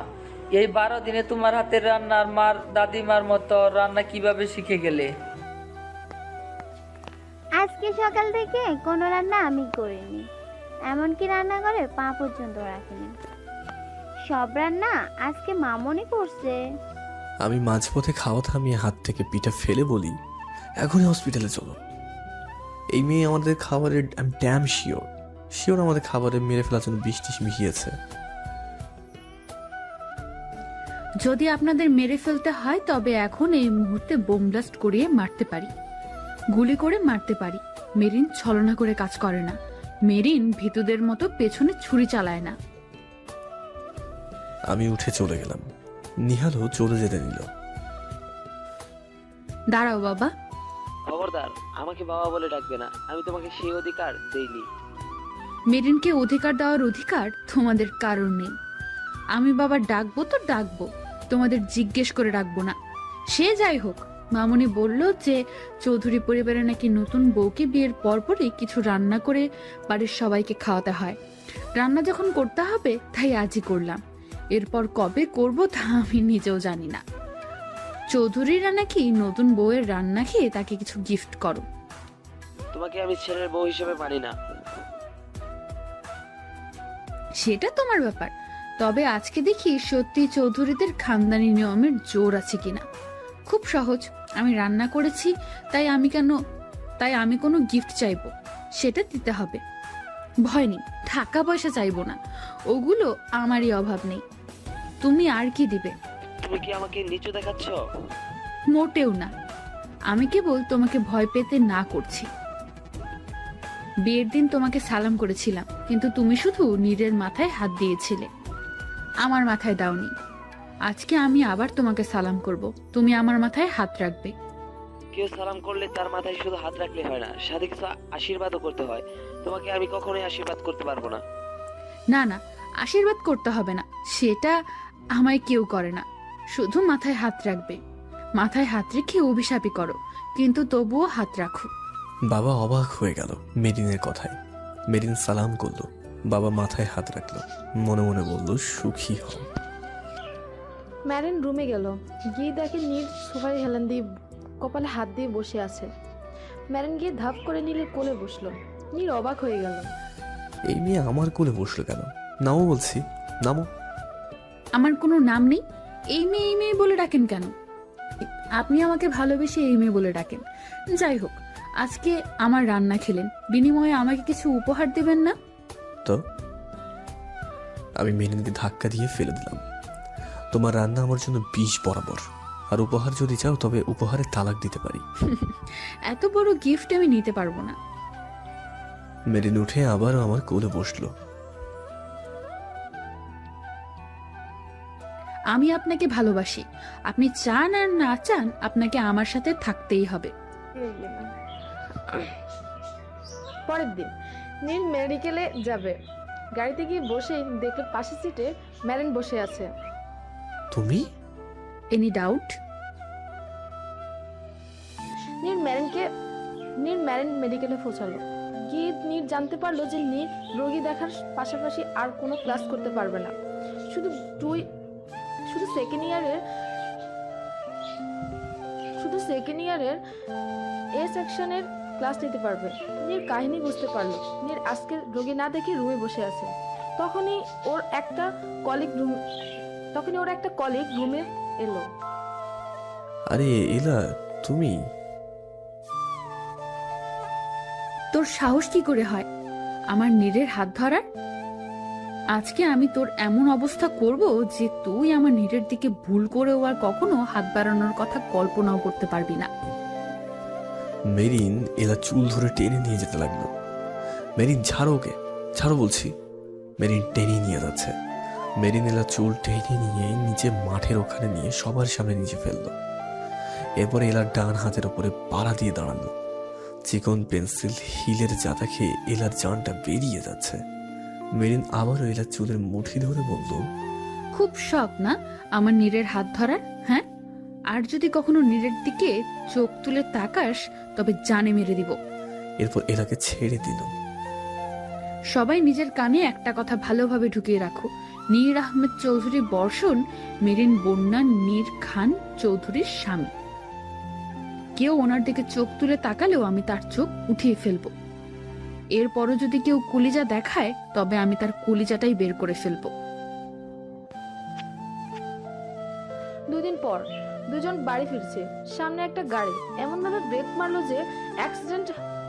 এই 12 দিনে তোমার হাতের রান্নার মার দাদিমার মতো রান্না কিভাবে শিখে গেলে? আজকে সকাল থেকে কোনো রান্না আমি করিনি, এমনকি রান্না করে পা পর্যন্ত রাখিনি। সব রান্না আজকে মামনি করছে। আমি মাঝপথে খাওয়া থামিয়ে হাত থেকে পিঠা ফেলে বলি, এখনই হসপিটালে চলো। এই মেয়ে আমাদের খাবারের, আমি ড্যাম শিওর আমাদের খাবারে মেরে ফেলার জন্য বিষ টিষ মিশিয়েছে। যদি আপনাদের মেরে ফেলতে হয় তবে এখন এই মুহূর্তে বোম ব্লাস্ট করিয়ে মারতে পারি, গুলি করে মারতে পারি। মেরিন ছলনা করে কাজ করে না। মেরিন ভীতুদের মতো পেছনে ছুরি চালায় না। আমি উঠে চলে গেলাম। নিহালও চলে যেতে নিল। দাঁড়াও বাবা। খবরদার, আমাকে বাবা বলে ডাকবে না। আমি তোমাকে সেই অধিকার দেইনি। মেরিনকে অধিকার দেওয়ার অধিকার তোমাদের কারণ নেই। আমি বাবা ডাকবো তো ডাকবো, তোমাদের জিজ্ঞেস করে ডাকবো না। সে যাই হোক, মামুনি বলল যে চৌধুরী পরিবারে নাকি নতুন বউকে বিয়ের পরপরই কিছু রান্না করে বাড়ির সবাইকে খাওয়াতে হয়। রান্না যখন করতে হবে তাই আজই করলাম। এরপর কবে করব তা আমি নিজেও জানি না। চৌধুরীরা নাকি নতুন বউয়ের রান্না খেয়ে তাকে কিছু গিফট করো। তোমাকে আমি ছেলের বউ হিসেবে মানি না। সেটা তোমার ব্যাপার। তবে আজকে দেখি সত্যি চৌধুরীদের খানদানি নিয়মের জোর আছে কিনা। খুব সহজ, আমি রান্না করেছি তাই আমি কোনো গিফট চাইবো, সেটা দিতে হবে। ভয় নেই, টাকা পয়সা চাইবো না, ওগুলো আমারই অভাব নেই। তুমি আর কি দিবে? তুমি কি আমাকে নিচু দেখাচ্ছ? মোটেও না, আমি কেবল তোমাকে ভয় পেতে না করছি। বিয়ের দিন তোমাকে সালাম করেছিলাম, কিন্তু তুমি শুধু নীরের মাথায় হাত দিয়েছিলে, আমার মাথায় দাওনি। আজকে আমি আবার তোমাকে সালাম করব, তুমি আমার মাথায় হাত রাখবে। কেউ সালাম করলে তার মাথায় শুধু হাত রাখলে হয় না, সাথে কিছু আশীর্বাদও করতে হয়। তোমাকে আমি কখনোই আশীর্বাদ করতে পারবো না। না না, আশীর্বাদ করতে হবে না, সেটা আমায় কেউ করে না। শুধু মাথায় হাত রাখবে। মাথায় হাত রেখে অভিশাপই করো, কিন্তু তবুও হাত রাখো। বাবা অবাক হয়ে গেল মেরিনের কথায়। মেরিন সালাম করলো, বাবা মাথায় হাত রাখলো, মনে মনে বলল সুখী হও। ম্যারেন রুমে গেল, গিয়ে দেখে নীল সোফায় হেলান দিয়ে কপালে হাত দিয়ে বসে আছে। ম্যারেন গিয়ে ধাপ করে নীলের কোলে বসলো। নীল অবাক হয়ে গেল। এই মেয়ে আমার কোলে বসলো কেন? নামো বলছি, নামো। আমার কোনো নাম নেই, এই মেয়ে বলে ডাকেন কেন? আপনি আমাকে ভালোবেসে এই মেয়ে বলে ডাকেন। যাই হোক, আজকে আমার রান্না খেলেন, বিনিময়ে আমাকে কিছু উপহার দেবেন না? তো আমি মেরিনকে ধাক্কা দিয়ে ফেলে দিলাম। তোমার রান্না আমার জন্য 20 বরাবর, আর উপহার যদি চাও তবে উপহারে তালাক দিতে পারি। এত বড় গিফট আমি নিতে পারবো না। মেরিন উঠে আবারও আমার কোলে বসলো। আমি আপনাকে ভালোবাসি, আপনি চান আর না চান আপনাকে আমার সাথে থাকতেই হবে। পরের দিন নীল মেডিকেলে যাবে। গাড়িতে গিয়ে বসে দেখে পাশের সিটে ম্যারেন বসে আছে। তুমি? Any doubt? নীল ম্যারেন মেডিকেলে পৌঁছালো। গিয়ে নীল জানতে পারলো যে নীল রোগী দেখার পাশাপাশি আর কোনো ক্লাস করতে পারবে না। শুধু সেকেন্ড ইয়ারের এ সেকশনের ক্লাস নিতে পারবে। নীল কাহিনী বুঝতে পারলো। নীল আজকে রোগী না দেখে রুমে বসে আছে। তখনই ওর একটা কলিগ রুমে এলো। আরে এলা, তুমি? তোর সাহস কি করে হয় আমার নীরের হাত ধরার? আজকে আমি তোর এমন অবস্থা করব যে তুই আমার নীরের দিকে ভুল করেও আর কখনো হাত বাড়ানোর কথা কল্পনাও করতে পারবি না। মেরিন এলা চুল ধরে টেনে নিয়ে যেতে লাগলো। মেরিন ছাড়ো, ওকে ছাড়ো বলছি। মেরিন টেনে নিয়ে যাচ্ছে। মেরিন এলা চুল টেনে নিয়ে নিচে মাঠের ওখানে নিয়ে সবার সামনে নিচে ফেললো। এরপরে এলার ডান হাতের ওপরে পাড়া দিয়ে দাঁড়ালো। চিকন পেন্সিল হিলের জাতা খেয়ে এলার জানটা বেরিয়ে যাচ্ছে। মেরিন আবারও এলার চুলের মুঠি ধরে বলল, খুব শখ না আমার নীরের হাত ধরার? হ্যাঁ, আর যদি কখনো নীরের দিকে চোখ তুলে তাকাস তবে জানে মেরে দিব। এরপর এলাকে ছেড়ে দিল। সবাই নিজের কানে একটা কথা ভালোভাবে ঢুকিয়ে রাখো, নীর আহমেদ চৌধুরী বর্ষণ মেরিন বন্যা নীর খান চৌধুরীর স্বামী। কেউ ওনার দিকে চোখ তুলে তাকালেও আমি তার চোখ উঠিয়ে ফেলবো। এরপরও যদি কেউ কলিজা দেখায় তবে আমি তার কলিজাটাই বের করে ফেলবো। দুদিন পর দুজন বাড়ি ফিরছে। সামনে একটা গাড়ি এমন ভাবে ব্রেক মারলো যে অ্যাক্সিডেন্ট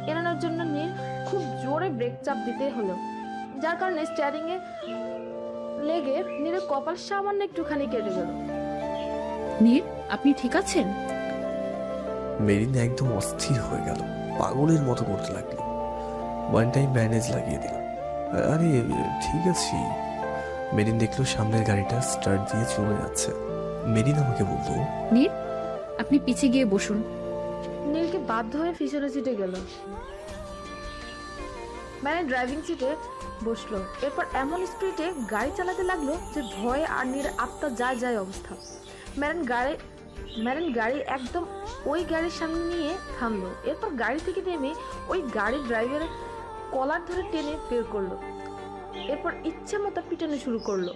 এড়ানোর জন্য নীল খুব জোরে ব্রেক চাপ দিতে হলো, যার কারণে স্টিয়ারিং এ লেগে নীলের কপাল সামান্য একটুখানি কেটে গেল। নীর, আপনি ঠিক আছেন? মেরিন একদম অস্থির হয়ে গেল, পাগলের মতো করতে লাগলো। ওয়ান টাইম ব্যান্ডেজ লাগিয়ে দিল। আরে ঠিক আছি। মেরিন দেখলো সামনের গাড়িটা স্টার্ট দিয়ে চলে যাচ্ছে। মেরিন আমাকে বলল, নীর, আপনি পিছে গিয়ে বসুন। নীলকে বাধ্য হয়ে পিছনের সিটে গেল। মানে ড্রাইভিং সিটে বসলো। এরপর এমন স্পিডে গাড়ি চালাতে লাগলো যে ভয়ে আর নীর আত্মা যায় অবস্থা। ম্যারেন গাড়ি একদম ওই গাড়ির সামনে নিয়ে থামলো। এরপর গাড়ি থেকে নেমে ওই গাড়ির ড্রাইভারের কলার ধরে টেনে বের করলো। এরপর ইচ্ছে মতো পিটানো শুরু করলো।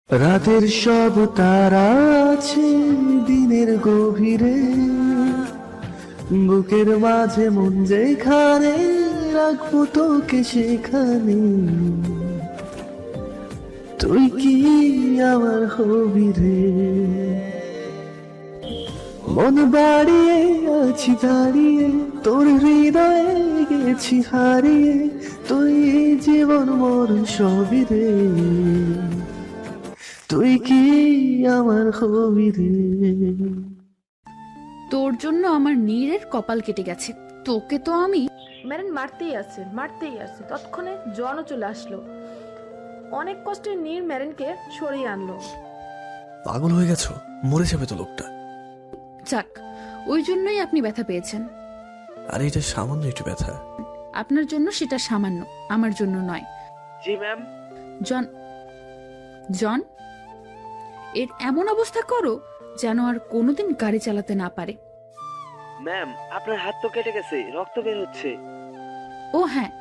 রাতের সব তারা আছে দিনের গভীরে, বুকের মাঝে মন যেখানে রাখবো তোকে সেখানে। তুই কি আমার হবি রে, মন বাড়িয়ে আছি দাঁড়িয়ে, তোর হৃদয়ে গেছি হারিয়ে। তুই জীবন মোর সবই রে, তুই কি আমার হবি রে। তোর জন্য আমার নীরের কপাল কেটে গেছে। তোকে তো আমি। মেরেন মারতেই আছে। তৎক্ষণে জনও চলে আসলো। অনেক কষ্টে নীর মেরেনকে সরিয়ে আনলো। পাগল হয়ে গেছো? মরে যাবে তো লোকটা। যাক, ওই জন্যই আপনি ব্যথা পেয়েছেন। আরে এটা সামান্য একটু ব্যথা। আপনার জন্য সেটা সামান্য, আমার জন্য নয়। জি ম্যাম। জন জন এর এমন অবস্থা করো যেন আর কোনোদিন গাড়ি চালাতে না পারে। ম্যাম, আপনার হাত তো কেটে গেছে, রক্ত বের হচ্ছে। ও হ্যাঁ,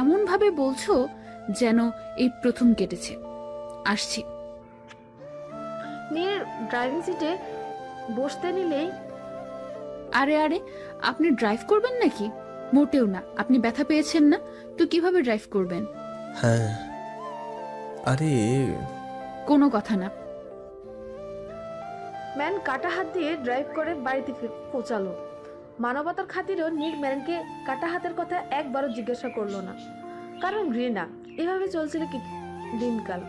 এমন ভাবে বলছো যেন এই প্রথম কেটেছে। আসছি। নীর ড্রাইভিং সিটে বসতে নিলেই আরে আরে, আপনি ড্রাইভ করবেন নাকি? মোটেও না। আপনি ব্যথা পেয়েছেন না তো কিভাবে ড্রাইভ করবেন? হ্যাঁ, আরে কোনো কথা না। ম্যান কাটা হাত দিয়ে ড্রাইভ করে বাড়িতে পৌঁছালো। মানবতার খাতিরেও নীর ম্যানকে কাটা হাতের কথা একবারও জিজ্ঞাসা করলো না, কারণ ঘৃণা। এভাবে চলছিল কি দিনকাল।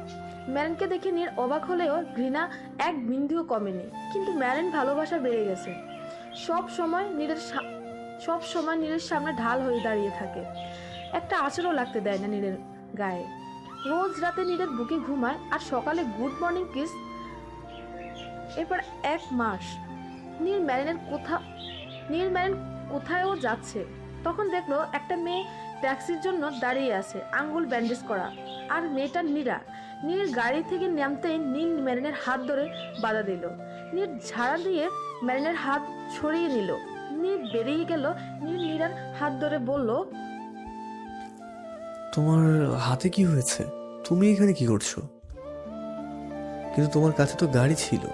ম্যানকে দেখে নীর অবাক হলেও ঘৃণা এক বিন্দুও কমেনি, কিন্তু ম্যারেন ভালোবাসা বেড়ে গেছে। সব সময় নীরের সামনে ঢাল হয়ে দাঁড়িয়ে থাকে। একটা আঁচড়ও লাগতে দেয় না নীরের গায়ে। রোজ রাতে নীরের বুকে ঘুমায় আর সকালে গুড মর্নিং কিস। এরপর 1 মাস নীর ম্যারেন কোথায়ও যাচ্ছে, তখন দেখলো একটা মেয়ে ট্যাক্সির জন্য দাঁড়িয়ে আছে, আঙ্গুল ব্যান্ডেজ করা। আর মেয়েটা নীরা। নীর গাড়ি থেকে নামতেই নীল ম্যারেনের হাত ধরে বাধা দিল। নীর ঝাড়া দিয়ে ম্যারেনের হাত ছড়িয়ে নিল। নীর বেরিয়ে গেল। নীরার হাত ধরে বলল, তোমার হাতে কি হয়েছে? তুমি এখানে কি করছো? কিন্তু তোমার কাছে তো গাড়ি ছিল।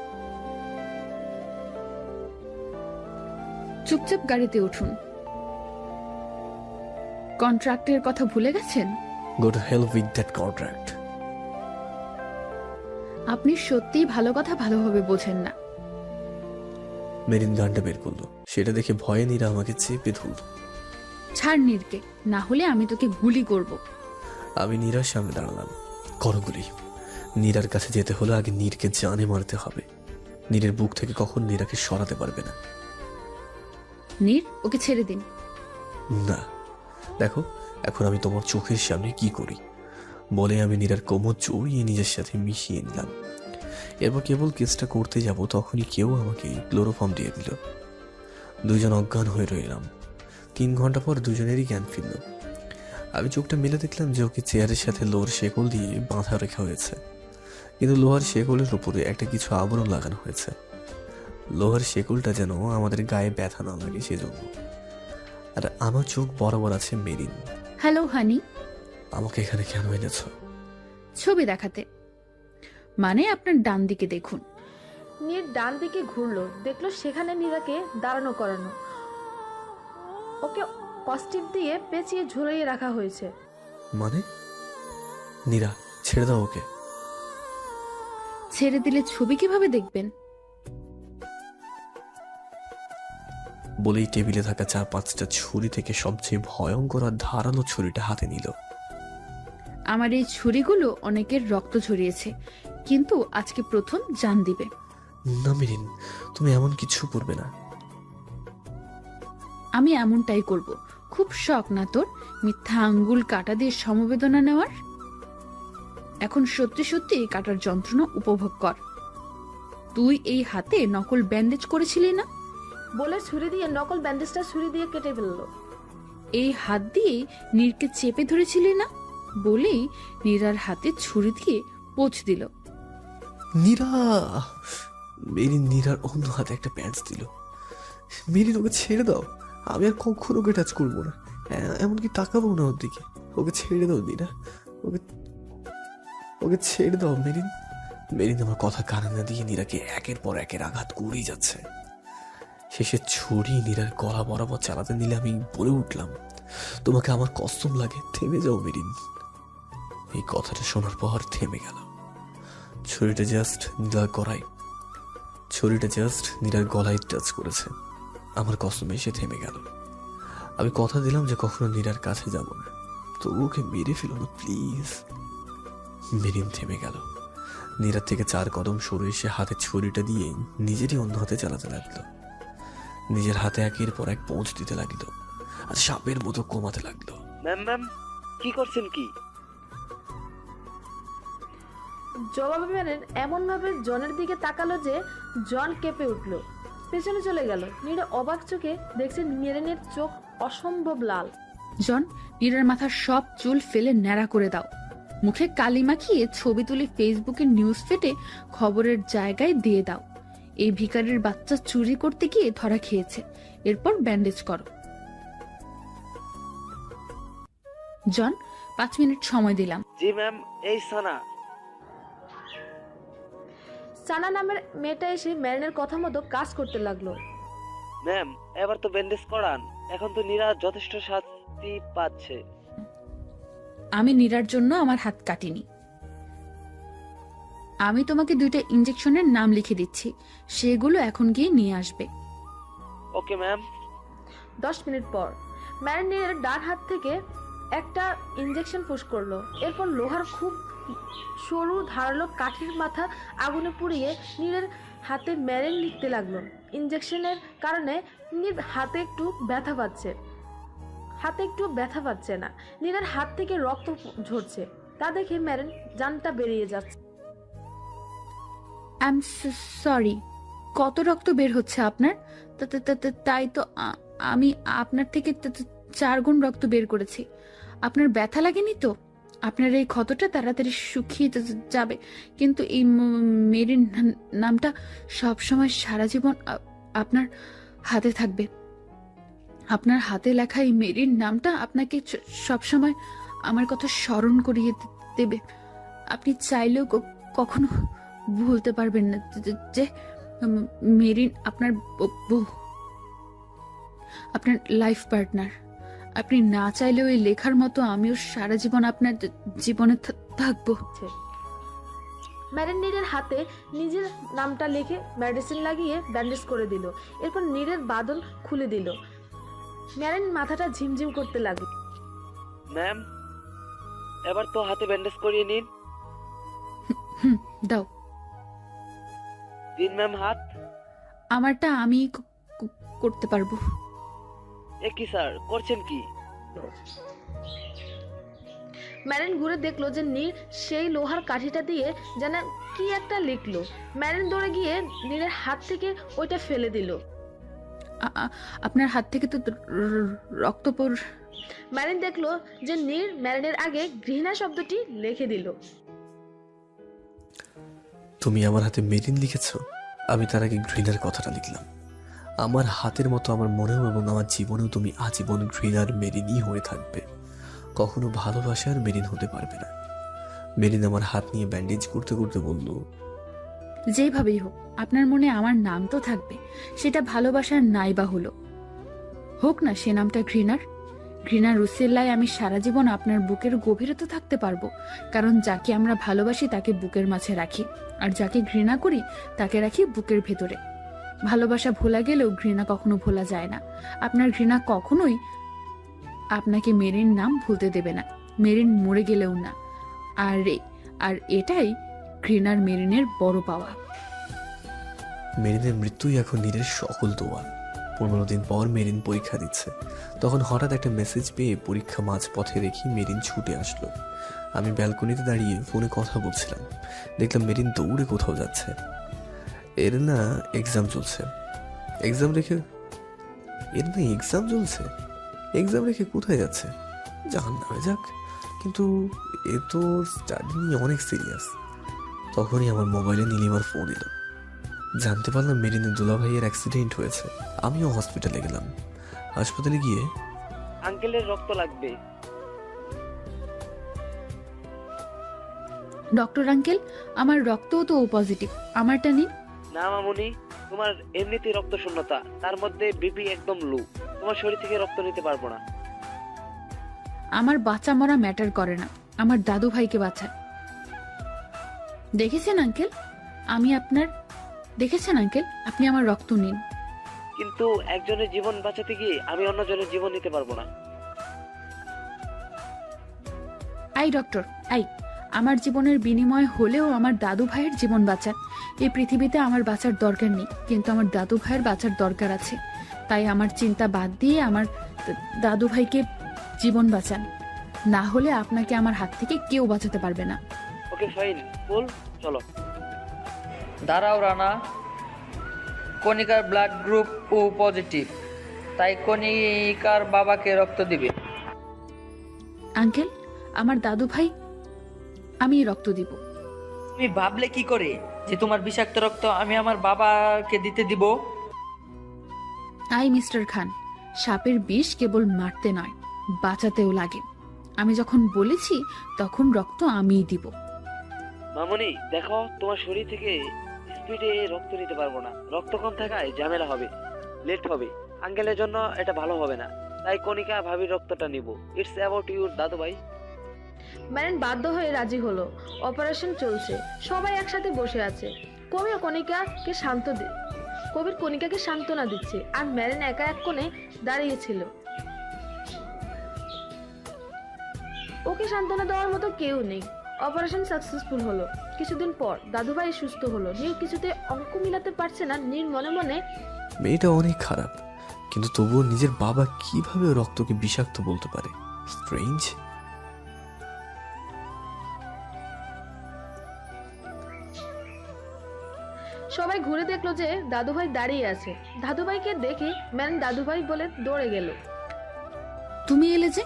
চুপচাপ গাড়িতে উঠুন। কন্ট্রাক্টের কথা ভুলে গেছেন? Go to hell with that contract. আপনি সত্যিই ভালো কথা ভালোভাবে বোঝেন না। মেরিন গানটা বের করলো, সেটা দেখে ভয়ে নীরা আমাকে চেপে ধরল। ছাড় নীরকে, না হলে আমি তোকে গুলি করব। আমি নীরার সামনে দাঁড়ালাম। করো গুলি। নীরার কাছে যেতে হলে আগে নীরকে জানে মারতে হবে। নীরের বুক থেকে কখন নীরাকে সরাতে পারবে না। নীর, ওকে ছেড়ে দিন। না, দেখো এখন আমি তোমার চোখের সামনে কি করি। বলে আমি নীরার কোমর জড়িয়ে নিজের সাথে মিশিয়ে নিলাম। এরপর কেবল কেসটা করতে যাব তখনই কেউ আমাকে ক্লোরোফর্ম দিয়ে দিল। দুজন অজ্ঞান হয়ে রইলাম। 3 ঘন্টা পর দুজনেরই জ্ঞান ফিরল। আমি চোখটা মেলে দেখলাম যে ওকে চেয়ারের সাথে লোহার শেকল দিয়ে বাঁধা রাখা হয়েছে, কিন্তু লোহার শেকলের উপরে একটা কিছু আবরণ লাগানো হয়েছে। লোহার শেকলটা যেন আমাদের গায়ে ব্যথা না লাগে সেজন্য। আর আমার চোখ বরাবর আছে মেরিন। হ্যালো হানি। আমাকে এখানে কেন এনেছো? ছবি দেখাতে। মানে আপনার ডান দিকে দেখুন। নীর ডান দিকে ঘুরলো, দেখলো সেখানে নীরাকে দাঁড়ানো করানো। ওকে পজিটিভ দিয়ে পেঁচিয়ে ঝুলিয়ে রাখা হয়েছে। মানে? নীরা, ছেড়ে দাও ওকে। ছেড়ে দিলে ছবি কিভাবে দেখবেন? বলেই টেবিলে থাকা 4-5টা ছুরি থেকে সবচেয়ে ভয়ঙ্কর আর ধারালো ছুরিটা হাতে নিল। আমার এই ছুরিগুলো অনেকের রক্ত ঝরিয়েছে, কিন্তু আজকে প্রথম জান দিবে। না মেরিন, তুমি এমন কিছু করবে না। আমি এমনটাই করব। খুব শখ না তোর মিথ্যা আঙ্গুল কাটা দিয়ে সমবেদনা নেওয়ার? এখন সত্যি সত্যি কাটার যন্ত্রণা উপভোগ কর। তুই এই হাতে নকল ব্যান্ডেজ করেছিলি না? বলে ছুরি দিয়ে নকল ব্যান্ডেজটা ছুরি দিয়ে কেটে ফেললো। এই হাত দিয়ে নীরকে চেপে ধরেছিলি না? বলেই নীরার হাতে ছুরি দিয়ে পোঁচ দিল। নীরা! মেরিন নীরার অন্য হাতে একটা প্যান্টস দিল। মেরিন, ওকে ছেড়ে দাও। আমি আর কখনো ওকে টাচ করবো না, এমনকি তাকাবো না ওর দিকে। ওকে ছেড়ে দাও নীরা, ওকে ছেড়ে দাও মেরিন। মেরিন আমার কথা কানে না দিয়ে নীরাকে একের পর একের আঘাত করেই যাচ্ছে। শেষে ছুরি নীরার গলা বরাবর চালাতে নিলে আমি বলে উঠলাম, তোমাকে আমার কসম লাগে, থেমে যাও মেরিন। এই কথাটা শোনার পর থেমে গেল। ছুরিটা জাস্ট নীরার গলায় টাচ করেছে। আমার কসমে সে থেমে গেল। আমি কথা দিলাম যে কখনো নীরার কাছে যাব না, তবু ওকে মেরে ফেলো না প্লিজ। মেরিন থেমে গেল। নীরার থেকে 4 কদম সরে এসে হাতে ছুরিটা দিয়ে নিজেরই অন্য হাতে চালাতে লাগলো। নিজের হাতে একের পর এক পৌঁছ দিতে লাগলো আর সাপের মতো কমাতে লাগলো। ম্যাম কি করছেন কি? জবাবে মেরেন এমনভাবে জনের দিকে তাকালো যে জন কেঁপে উঠল, পেছনে চলে গেল। নীরা অবাক চোখে দেখছে মেরেনের চোখ অসম্ভব লাল। জন, নীরার মাথার সব চুল ফেলে ন্যাড়া করে দাও। মুখে কালি মাখিয়ে ছবি তুলে ফেসবুকের নিউজ ফিডে খবরের জায়গায় দিয়ে দাও। এই ভিখারির বাচ্চা চুরি করতে গিয়ে ধরা খেয়েছে, এরপর ব্যান্ডেজ করো। জন, 5 মিনিট সময় দিলাম। জি ম্যাম। এই সানা। সানা নামের মেয়েটা এসে মেরেনের কথা মতো কাজ করতে লাগলো। ম্যাম এবার তো ব্যান্ডেজ করান, এখন তো নীরা যথেষ্ট শাস্তি পাচ্ছে। আমি নীরার জন্য আমার হাত কাটিনি। আমি তোমাকে 2টা ইনজেকশনের নাম লিখে দিচ্ছি, সেগুলো এখন গিয়ে নিয়ে আসবে। Okay ma'am. 10 মিনিট পর ম্যারিনের ডান হাত থেকে একটা ইনজেকশন পুশ করলো। এরপর লোহার খুব সরু ধারালো কাঠির মাথা আগুনে পুড়িয়ে নীরের হাতে ম্যারিন লিখতে লাগলো। ইনজেকশনের কারণে নীর হাতে একটু ব্যথা পাচ্ছে না। নীরের হাত থেকে রক্ত ঝরছে, তা দেখে ম্যারিন জানটা বেরিয়ে যাচ্ছে। I am sorry. কত রক্ত বের হচ্ছে আপনার? তাই তো আমি আপনার থেকে 4 গুণ রক্ত বের করেছি। আপনার ব্যথা লাগেনি তো? আপনার এই ক্ষতটা তাড়াতাড়ি শুকিয়ে যাবে, কিন্তু এই মেরিন নামটা সবসময় সারা জীবন আপনার হাতে থাকবে। আপনার হাতে লেখা এই মেরিন নামটা আপনাকে সবসময় আমার কথা স্মরণ করিয়ে দেবে। আপনি চাইলেও কখনো ভুলতে পারবেন না যে মেরিন আপনার বউ, আপনার লাইফ পার্টনার। আপনি না চাইলেও এই লেখার মতো আমিও সারা জীবন আপনার জীবনে থাকবো। ম্যারিন নীরের হাতে নিজের নামটা লিখে মেডিসিন লাগিয়ে ব্যান্ডেজ করে দিল। এরপর নীরের বাঁধন খুলে দিল। ম্যারিন মাথাটা ঝিমঝিম করতে লাগলো। ম্যাম এবার তো হাতে ব্যান্ডেজ করিয়ে নিন। দাও। দিন ম্যাম হাত। আমারটা আমি করতে পারবো। এ কি স্যার করছেন কি? ম্যারিন ঘুরে দেখলো যে নীর সেই লোহার কাঠিটা দিয়ে যেন কি একটা লিখলো। ম্যারিন দৌড়ে গিয়ে নীরের হাত থেকে ওইটা ফেলে দিল। আপনার হাত থেকে তো রক্ত ম্যারিন দেখলো যে নীর ম্যারিনের আগে ঘৃণা শব্দটি লিখে দিল। তুমি আমার হাতে মেরিন লিখেছো, আমি তার আগে ঘৃণার কথাটা লিখলাম। আমার হাতের মতো আমার মনেও এবং আমার জীবনেও তুমি আজীবন ঘৃণার মেরিনই হয়ে থাকবে, কখনো ভালোবাসার মেরিন হতে পারবে না। মেরিন আমার হাত নিয়ে ব্যান্ডেজ করতে করতে বলল, যেভাবেই হোক আপনার মনে আমার নাম তো থাকবে, সেটা ভালোবাসার নাই বা হলো হোক না সে নামটা ঘৃণার রুসেল্লায় আমি সারা জীবন আপনার বুকের গভীরে তো থাকতে পারবো, কারণ যাকে আমরা ভালোবাসি তাকে বুকের মাঝে রাখি, আর যাকে ঘৃণা করি তাকে রাখি বুকের ভেতরে। ভালোবাসা ভোলা গেলেও ঘৃণা কখনো ভোলা যায় না। আপনার ঘৃণা কখনোই আপনাকে মেরিন নাম ভুলতে দেবে না, মেরিন মরে গেলেও না। আর এটাই ঘৃণার মেরিনের বড় পাওয়া। মেরিনের মৃত্যুই এখন নীরের সকল দোয়া। 15 দিন পর মেরিন পরীক্ষা দিচ্ছে। তখন হঠাৎ একটা মেসেজ পেয়ে পরীক্ষা মাঝ পথে রেখে মেরিন ছুটে আসলো। আমি ব্যালকনিতে দাঁড়িয়ে ফোনে কথা বলছিলাম, দেখলাম মেরিন দৌড়ে কোথাও যাচ্ছে। এর না এক্সাম চলছে। এক্সাম রেখে কোথায় যাচ্ছে? জাহান্নামে যাক, কিন্তু এ তো স্টাডি নিয়ে অনেক সিরিয়াস। তখনই আমার মোবাইলে নীলিমার ফোন এলো। জানতে পারলাম মেরিনের দুলাভাইয়ের অ্যাক্সিডেন্ট হয়েছে। আমিও হসপিটালে গেলাম। হাসপাতালে গিয়ে আঙ্কেলের রক্ত লাগবে। ডক্টর আঙ্কেল, আমার রক্তও তো ও পজিটিভ, আমারটা নিন। না মামুনি, তোমার এমনিতেই রক্ত শূন্যতা, তার মধ্যে বিপি একদম লো, তোমার শরীর থেকে রক্ত নিতে পারবো না। আমার বাচ্চা মরা ম্যাটার করে না, আমার দাদু ভাইকে বাঁচায়। দেখেছেন আঙ্কেল আপনি আমার রক্ত নিন। কিন্তু একজনের জীবন বাঁচাতে গিয়ে আমি অন্যজনের জীবন নিতে পারবো না। ডক্টর, আমার জীবনের বিনিময় হলেও আমার দাদু ভাইয়ের জীবন বাঁচান। এই পৃথিবীতে আমার বাঁচার দরকার নেই, কিন্তু আমার দাদু ভাইয়ের বাঁচার দরকার আছে। তাই আমার চিন্তা বাদ দিয়ে আমার দাদু ভাইকে জীবন বাঁচান, না হলে আপনাকে আমার হাত থেকে কেউ বাঁচাতে পারবে না। ওকে ফাইন, বল চলো। দাঁড়াও রানা, কণিকার ব্লাড গ্রুপ ও পজিটিভ, তাই কণিকার বাবাকে রক্ত দিবে। আঙ্কেল, আমার দাদু ভাই, আমি রক্ত দিব। তুমি ভাবলে কি করে যে তোমার বিষাক্ত রক্ত আমি আমার বাবাকে দিতে দিব? মিস্টার খান, সাপের বিষ কেবল মারতে নয়, বাঁচাতেও লাগে। আমি যখন বলেছি তখন রক্ত আমিই দিব। মামনি দেখো, তোমার শরীর থেকে স্পিডে রক্ত নিতে পারবো না। রক্ত কম থাকায় ঝামেলা হবে, লেট হবে। আঙ্কেলের জন্য এটা ভালো হবে না, তাই কণিকা ভাবির রক্তটা নিব। ইটস অ্যাবাউট ইউর দাদু ভাই। ম্যারেন বাধ্য হয়ে রাজি হলো। অপারেশন চলছে, সবাই একসাথে বসে আছে। কবির কণিকাকে সান্ত্বনা দিচ্ছে, আর ম্যারেন একা এক কোণে দাঁড়িয়েছিল। ওকে সান্ত্বনা দেওয়ার মতো কেউ নেই। অপারেশন সাকসেসফুল হলো। কিছুদিন পর দাদুভাই সুস্থ হলো। নীর কিছুতে অঙ্ক মিলাতে পারছে না। নীর মনে মনে, মেয়েটা অনেক খারাপ, কিন্তু তবুও নিজের বাবা কিভাবে রক্তকে বিষাক্ত বলতে পারে? স্ট্রেঞ্জ। সবাই ঘুরে দেখলো যে দাদুভাই দাঁড়িয়ে আছে। দাদুভাইকে দেখে ম্যারেন দাদুভাই বলে দৌড়ে গেল। তুমি এলে যে,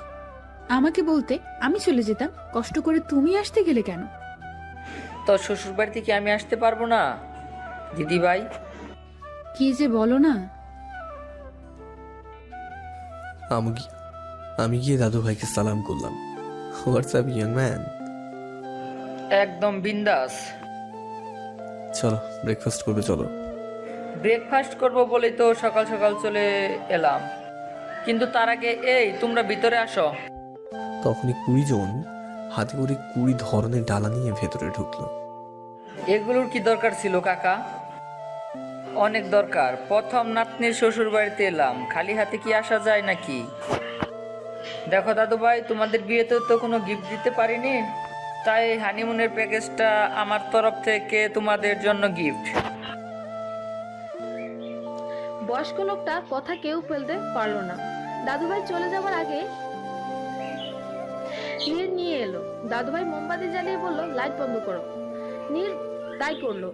আমাকে বলতে আমি চলে যেতাম। কষ্ট করে তুমি আসতে গেলে কেন? তোর শ্বশুর বাড়ি থেকে আমি আসতে পারবো না দিদি ভাই? কি যে বলো না। আমি গিয়ে দাদু ভাইকে সালাম করলাম। WhatsApp young man. একদম বিন্দাস। চলো ব্রেকফাস্ট করবে, চলো। ব্রেকফাস্ট করব বলেই তো সকাল সকাল চলে এলাম, কিন্তু তার আগে এই তোমরা ভিতরে আসো। তখনই 20 জন হাতে করে 20 ধরনের ডালা নিয়ে ভেতরে ঢুকলো। এগুলোর কি দরকার ছিল কাকা? অনেক দরকার। প্রথম নাতনির শ্বশুর বাড়িতে এলাম, খালি হাতে কি আসা যায় নাকি? দেখো দাদু ভাই, তোমাদের বিয়েতেও তো কোনো গিফট দিতে পারিনি, তাই হানিমুনের প্যাকেজটা আমার তরফ থেকে তোমাদের জন্য গিফট। বয়স্ক লোকটা কথা কেউ ফেলতে পারলো না। দাদুভাই চলে যাওয়ার আগে নীর নিয়ে এলো। দাদুভাই মোমবাতি জ্বালিয়ে বলল, লাইট বন্ধ করো। নীর তাই করলো।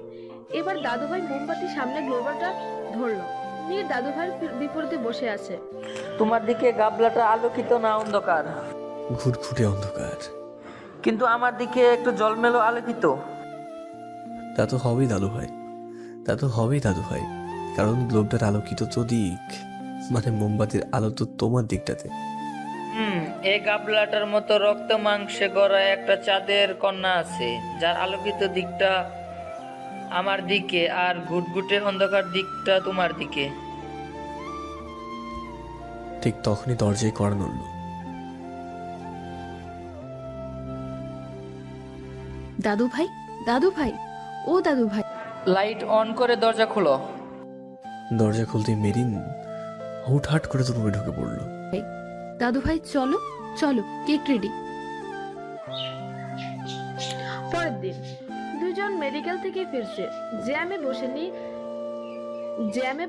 এবার দাদুভাই মোমবাতির সামনে গ্লোবালটা ধরলো। নীর দাদুভাইয়ের বিপরীতে বসে আছে। তোমার দিকে গাবলাটা আলোকিত না অন্ধকার? ঘুটঘুটে অন্ধকার। কিন্তু আমার দিকে একটু জলমেলো আলোকিত। তা তো হবেই দাদু ভাই, তা তো হবেই দাদু ভাই, কারণ গ্লোবটার আলোকিত তো দিক, মানে মোমবাতির আলো তো তোমার দিকটাতে। এই গাবলাটার মতো রক্ত মাংসে গড়া একটা চাঁদের কন্যা আছে, যার আলোকিত দিকটা আমার দিকে আর ঘুটঘুটে অন্ধকার দিকটা তোমার দিকে। ঠিক তখনই দরজায় কড়া নড়ল। দাদু ভাই, দাদু ভাই, ও দাদু ভাই। লাইট অন করে দরজা খোলো। দরজা খুলতেই মেরিন হুটহাট করে তো রুমে ঢুকে পড়লো। দাদু ভাই চলো চলো, কেক রেডি। পরের দিন দুজন মেডিকেল থেকে ফিরছে। জ্যামে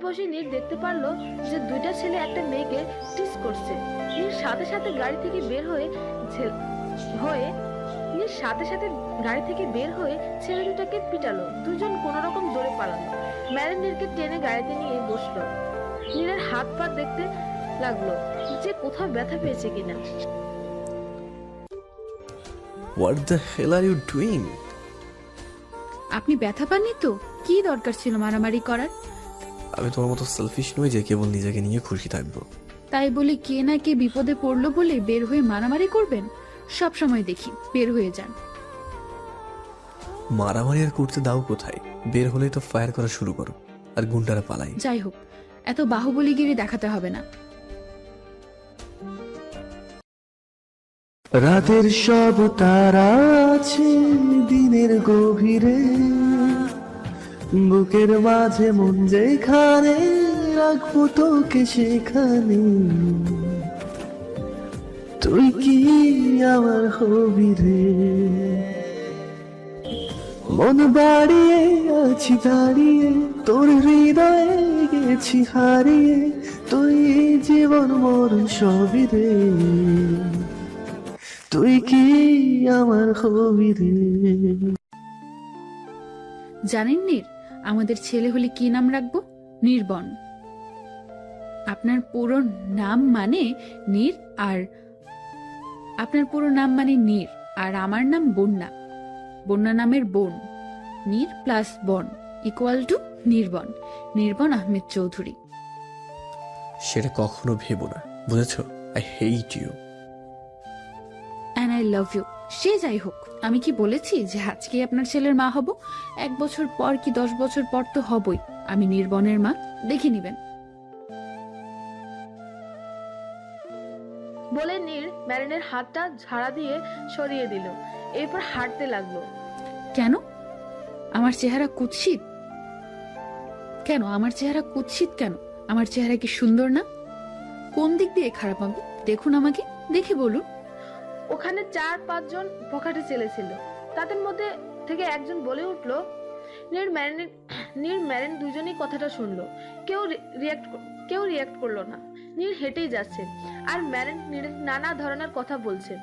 বসে নীর দেখতে পারলো যে দুইটা ছেলে একটা মেয়েকে টিস করছে। নীর সাথে সাথে গাড়ি থেকে বের হয়ে ছেলে দুটাকে পিটালো। দুজন কোন রকম দৌড়ে পালালো। ম্যারেন নীরকে টেনে গাড়িতে নিয়ে বসলো। নীরের হাত পা দেখতে লাগলো যে কোথাও ব্যথা পেয়েছে কিনা। What the hell are you doing? আপনি ব্যথা পাননি তো? কি দরকার ছিল মারামারি করার? আমি তোমার মতো সেলফিশ নই যে কেবল নিজেকে নিয়ে খুশি থাকবো। তাই বলে কে না কে বিপদে পড়লো বলে বের হয়ে মারামারি করবেন? সব সময় দেখি বের হয়ে যান। মারামারি আর করতে দাও কোথায়? বের হলেই তো ফায়ার করা শুরু করো আর গুন্ডারা পালাই। যাই হোক, এত বাহুবলীগিরি দেখাতে হবে না। রাতের সব তারা আছে দিনের গভীরে, বুকের মাঝে মন যেখানে রাখবো তোকে সেখানে, তুই কি আমার হবি রে। মন বাড়িয়ে আছি দাঁড়িয়ে, তোর হৃদয়ে গেছি হারিয়ে, তুই জীবন মরণ সবই রে, তুই কি আমার হবি রে। জানেন নীর, আমাদের ছেলে হলে কি নাম রাখবো? নির্বন। আপনার পুরো নাম মানে নীর, আর আপনার পুরো নাম মানে নীর, আর আমার নাম বন্যা। বন্যা নামের বোন। Nir plus Bon equal to Nirbon. Nirbon Ahmed Chowdhury. সেটা কখনো ভেবো না, বুঝেছো? I hate you. And I love you. সে যাই হোক, আমি কি বলেছি যে আজকে আপনার ছেলের মা হব? 1 বছর পর কি 10 বছর পর তো হবই আমি নির্বনের মা, দেখে নিবেন। বলে নীর ম্যারিনের হাতটা ঝাড়া দিয়ে সরিয়ে দিল। এরপর হাঁটতে লাগলো। কেন? আমার চেহারা কুৎসিত কেন? আমার চেহারা কুৎসিত কেন? আমার চেহারা কি সুন্দর না? কোন দিক দিয়ে খারাপ হবে? দেখুন আমাকে, দেখে বলুন। ওখানে 4-5 জন বখাটে ছেলে ছিল। তাদের মধ্যে থেকে একজন বলে উঠলো, নীর ম্যারিন দুজনেই কথাটা শুনলো। কেউ রিয়াক্ট করলো না। নীর হেঁটেই যাচ্ছে আর ম্যারিন নীরের নানা ধরনের কথা বলছে,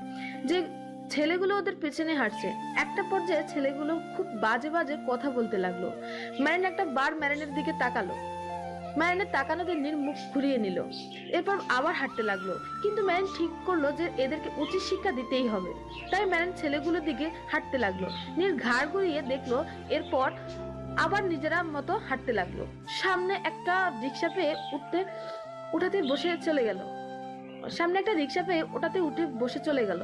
যে ছেলেগুলো ওদের পেছনে হাঁটছে। একটা পর্যায়ে ছেলেগুলো খুব বাজে বাজে কথা বলতে লাগলো। ম্যারিন একটা বার ম্যারিনের দিকে তাকালো। ম্যারিনের তাকানোতে নীর মুখ ঘুরিয়ে নিল। এরপর আবার হাঁটতে লাগলো, কিন্তু ম্যারিন ঠিক করলো যে এদেরকে উচিত শিক্ষা দিতেই হবে। তাই ম্যারিন ছেলেগুলোর দিকে হাঁটতে লাগলো। নীর ঘাড় ঘুরিয়ে দেখলো, এরপর আবার নিজেরা মতো হাঁটতে লাগলো। সামনে একটা রিক্সা পেয়ে উঠাতে উঠে বসে চলে গেল।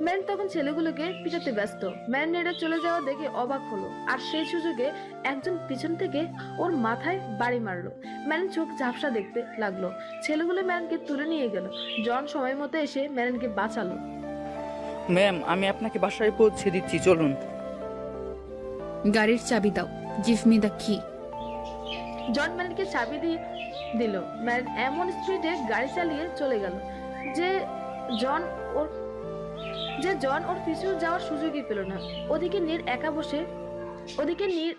ম্যান তখন ছেলেগুলোকে পিটাতে ব্যস্ত। ম্যান নেড়ে চলে যাওয়া দেখে অবাক হলো, আর সেই সুযোগে একজন পিছন থেকে ওর মাথায় বাড়ি মারলো। ম্যান চোখ ঝাপসা দেখতে লাগলো। ছেলেগুলো ম্যানকে তুলে নিয়ে গেল। জন সময় মতো এসে ম্যানকে বাঁচালো। ম্যাম, আমি আপনাকে বাসায় পৌঁছে দিচ্ছি, চলুন। গাড়ির চাবি দাও। গিভ মি দ্য কি। জন ম্যানকে চাবি দিয়ে দিল। ম্যান এমন স্পিডে গাড়ি চালিয়ে চলে গেল যে জন ওর পিছু যাওয়ার সুযোগই পেল না। ওদিকে নীর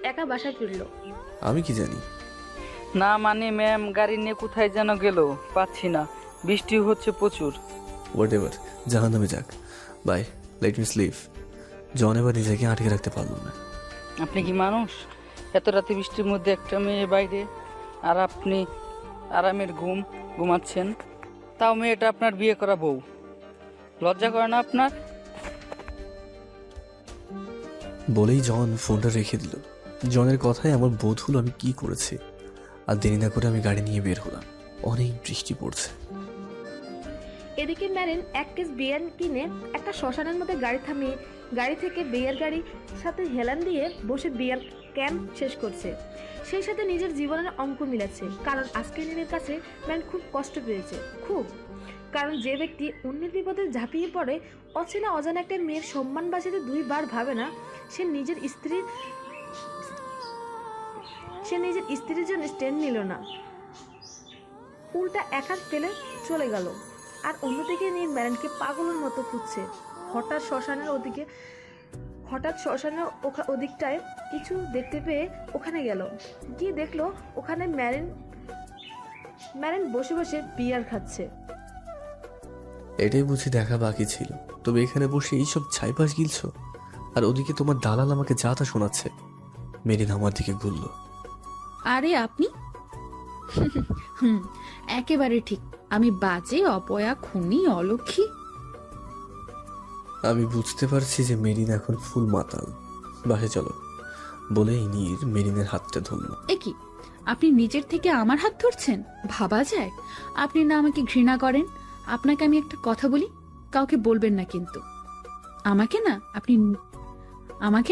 একা বাসায় ফিরল। আমি কি জানি? না মানে ম্যাম, গাড়ি নিয়ে কোথায় যেন গেল, পাচ্ছি না। বৃষ্টি হচ্ছে প্রচুর। হোয়াট এভার, জাহান্নামে যাক। Bye, let me sleep. John এবার নিজেকে আটকে রাখতে পারলাম না। আপনি কি মানুষ? এত রাতে বৃষ্টির মধ্যে একটা মেয়ে বাইরে, আর আপনি আরামের ঘুমাচ্ছেন। তাও মেয়েটা আপনার বিয়ে করা বউ। লজ্জা করে না আপনার? বলেই জন ফোনটা রেখে দিল। জনের কথায় আমার বোধ হলো আমি কি করেছি। আর দেরি না করে আমি গাড়ি নিয়ে বের হলাম। অনেক বৃষ্টি পড়ছে। এদিকে ম্যারিন 1 কেস বিয়ার কিনে একটা শ্মশানের মধ্যে গাড়ি থামিয়ে গাড়ি থেকে বিয়ার গাড়ির সাথে হেলান দিয়ে বসে বিয়ার ক্যান শেষ করছে। সেই সাথে নিজের জীবনের অঙ্ক মিলাচ্ছে। কারণ আজকে নীরের কাছে ম্যান খুব কষ্ট পেয়েছে, খুব। কারণ যে ব্যক্তি অন্যের বিপদে ঝাঁপিয়ে পড়ে, অচেনা অজানা একটা মেয়ের সম্মান বাঁচাতে 2 বার ভাবে না, সে নিজের স্ত্রীর জন্য স্ট্যান্ড নিল না, উল্টা একা ফেলে চলে গেল। আর অন্যদিকে নীর ম্যারিনকে পাগলের মতো খুঁজছে। হঠাৎ শ্মশানের ওদিকটায় কিছু দেখতে পেয়ে ওখানে গেল। গিয়ে দেখলো ওখানে ম্যারিন বসে বসে বিয়ার খাচ্ছে। এটাই বুঝি দেখা বাকি ছিল। তবে এখানে বসে এইসব ছাইপাশ গিলছো, আর ওদিকে তোমার দালাল আমাকে যা তা শোনাচ্ছে। মেরিন আমার দিকে ঘুরল। আরে আপনি? একেবারে ঠিক। আমি বাজে, অপয়া, খুনি, অলক্ষী। আমি বুঝতে পারছি যে মেরিন এখন ফুল মাতাল। বাসে চলো বলেই নীর মেরিনের হাতটা ধরল। এ কি, আপনি নিজের থেকে আমার হাত ধরছেন? ভাবা যায়? আপনি না আমাকে ঘৃণা করেন? আপনাকে আমি একটা কথা বলি, কাউকে বলবেন না কিন্তু। আমাকে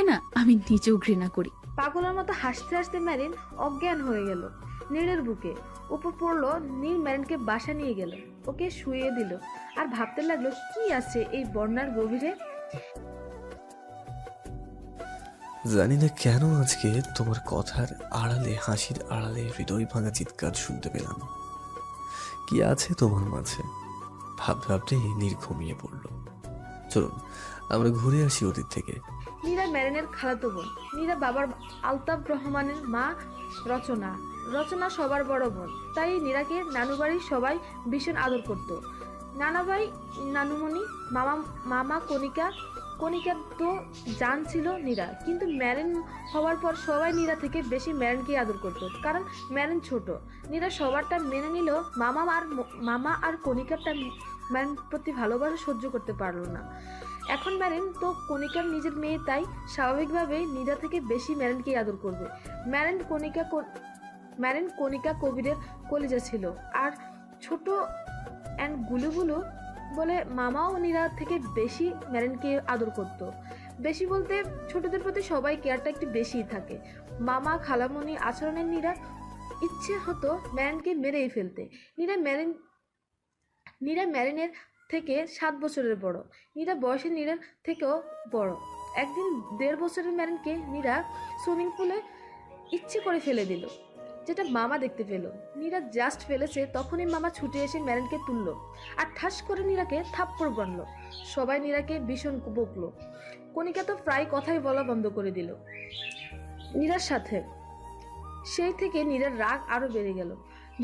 না আমি নিজেও ঘৃণা করি। পাগলের মতো হাসতে হাসতে ম্যারিন অজ্ঞান হয়ে গেল নীরের বুকে। উপর পড়লো। নীর ম্যারিনকে বাসা নিয়ে গেল, ওকে শুয়ে দিল, আর ভাবতে লাগলো কি আছে এই বন্যার গভীরে। জানি না কেন আজকে তোমার কথার আড়ালে, হাসির আড়ালে হৃদয় ভাঙা চিৎকার শুনতে পেলাম। কি আছে তোমার মাঝে? ভাবতে ভাবতে নীর ঘুমিয়ে পড়ল। চলুন আমরা ঘুরে আসি ওদের থেকে। নীরা ম্যারিনের নীরার খালাতো বোন। নীরা বাবার আলতাফ রহমানের মা রচনা। রচনা সবার বড় বোন, তাই নীরাকে নানু বাড়ির সবাই ভীষণ আদর করত। নানা ভাই, নানুমণি, মামা মামা কণিকা। কণিকার তো জান ছিল নীরা, কিন্তু ম্যারেন হওয়ার পর সবাই নীরা থেকে বেশি ম্যারেনকে আদর করতো, কারণ ম্যারেন ছোট। নীরা সবারটা মেনে নিল, মামা আর কণিকারটা ম্যারেন প্রতি ভালোবাসা সহ্য করতে পারলো না। এখন ম্যারেন তো কণিকার নিজের মেয়ে, তাই স্বাভাবিকভাবেই নীরা থেকে বেশি ম্যারেনকে আদর করবে। ম্যারেন কণিকা কবিরের কলিজা ছিল, আর ছোট অ্যান্ড গুলুগুলু বলে মামাও নীরা থেকে বেশি ম্যারেনকে আদর করত। বেশি বলতে ছোটদের প্রতি সবাই কেয়ারটা একটু বেশিই থাকে। মামা খালামণি আচরণের নীরা ইচ্ছে হতো ম্যারেনকে মেরেই ফেলতে। নীরা ম্যারেনের থেকে 7 বছরের বড়। নীরা বয়সে নীরার থেকেও বড়। একদিন 1.5 বছরের ম্যারেনকে নীরা সুইমিং পুলে ইচ্ছে করে ফেলে দিল, যেটা মামা দেখতে পেল। নীরা জাস্ট ফেলেছে, তখনই মামা ছুটে এসে ম্যারেনকে তুলল আর ঠাস করে নীরাকে থাপ্পড় গণল। সবাই নীরাকে ভীষণ বকলো। কণিকা তো প্রায় কথাই বলা বন্ধ করে দিল নীরার সাথে। সেই থেকে নীরার রাগ আরো বেড়ে গেল।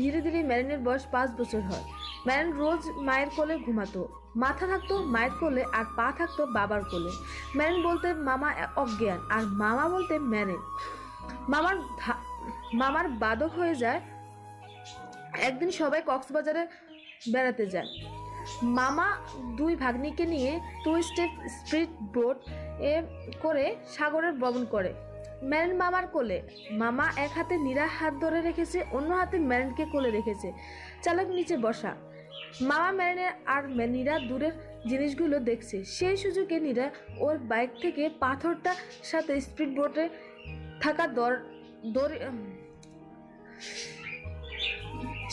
ধীরে ধীরে ম্যারেনের বয়স 5 বছর হয়। ম্যারেন রোজ মায়ের কোলে ঘুমাতো। মাথা থাকতো মায়ের কোলে আর পা থাকতো বাবার কোলে। ম্যারেন বলতে মামা অজ্ঞান, আর মামা বলতে ম্যারেন। মামার বাদক হয়ে যায়। একদিন সবাই কক্সবাজারে বেড়াতে যায়। মামা 2 ভাগ্নিকে নিয়ে টুইস্টেড স্পিড বোট এ করে সাগরের ভ্রমণ করে। ম্যারেন মামার কোলে। মামা এক হাতে নীরার হাত ধরে রেখেছে, অন্য হাতে ম্যারেনকে কোলে রেখেছে। চালক নিচে বসা। মামা ম্যারেনের আর নীরা দূরের জিনিসগুলো দেখছে। সেই সুযোগে নীরা ওর বাইক থেকে পাথরটার সাথে স্পিড বোটে থাকা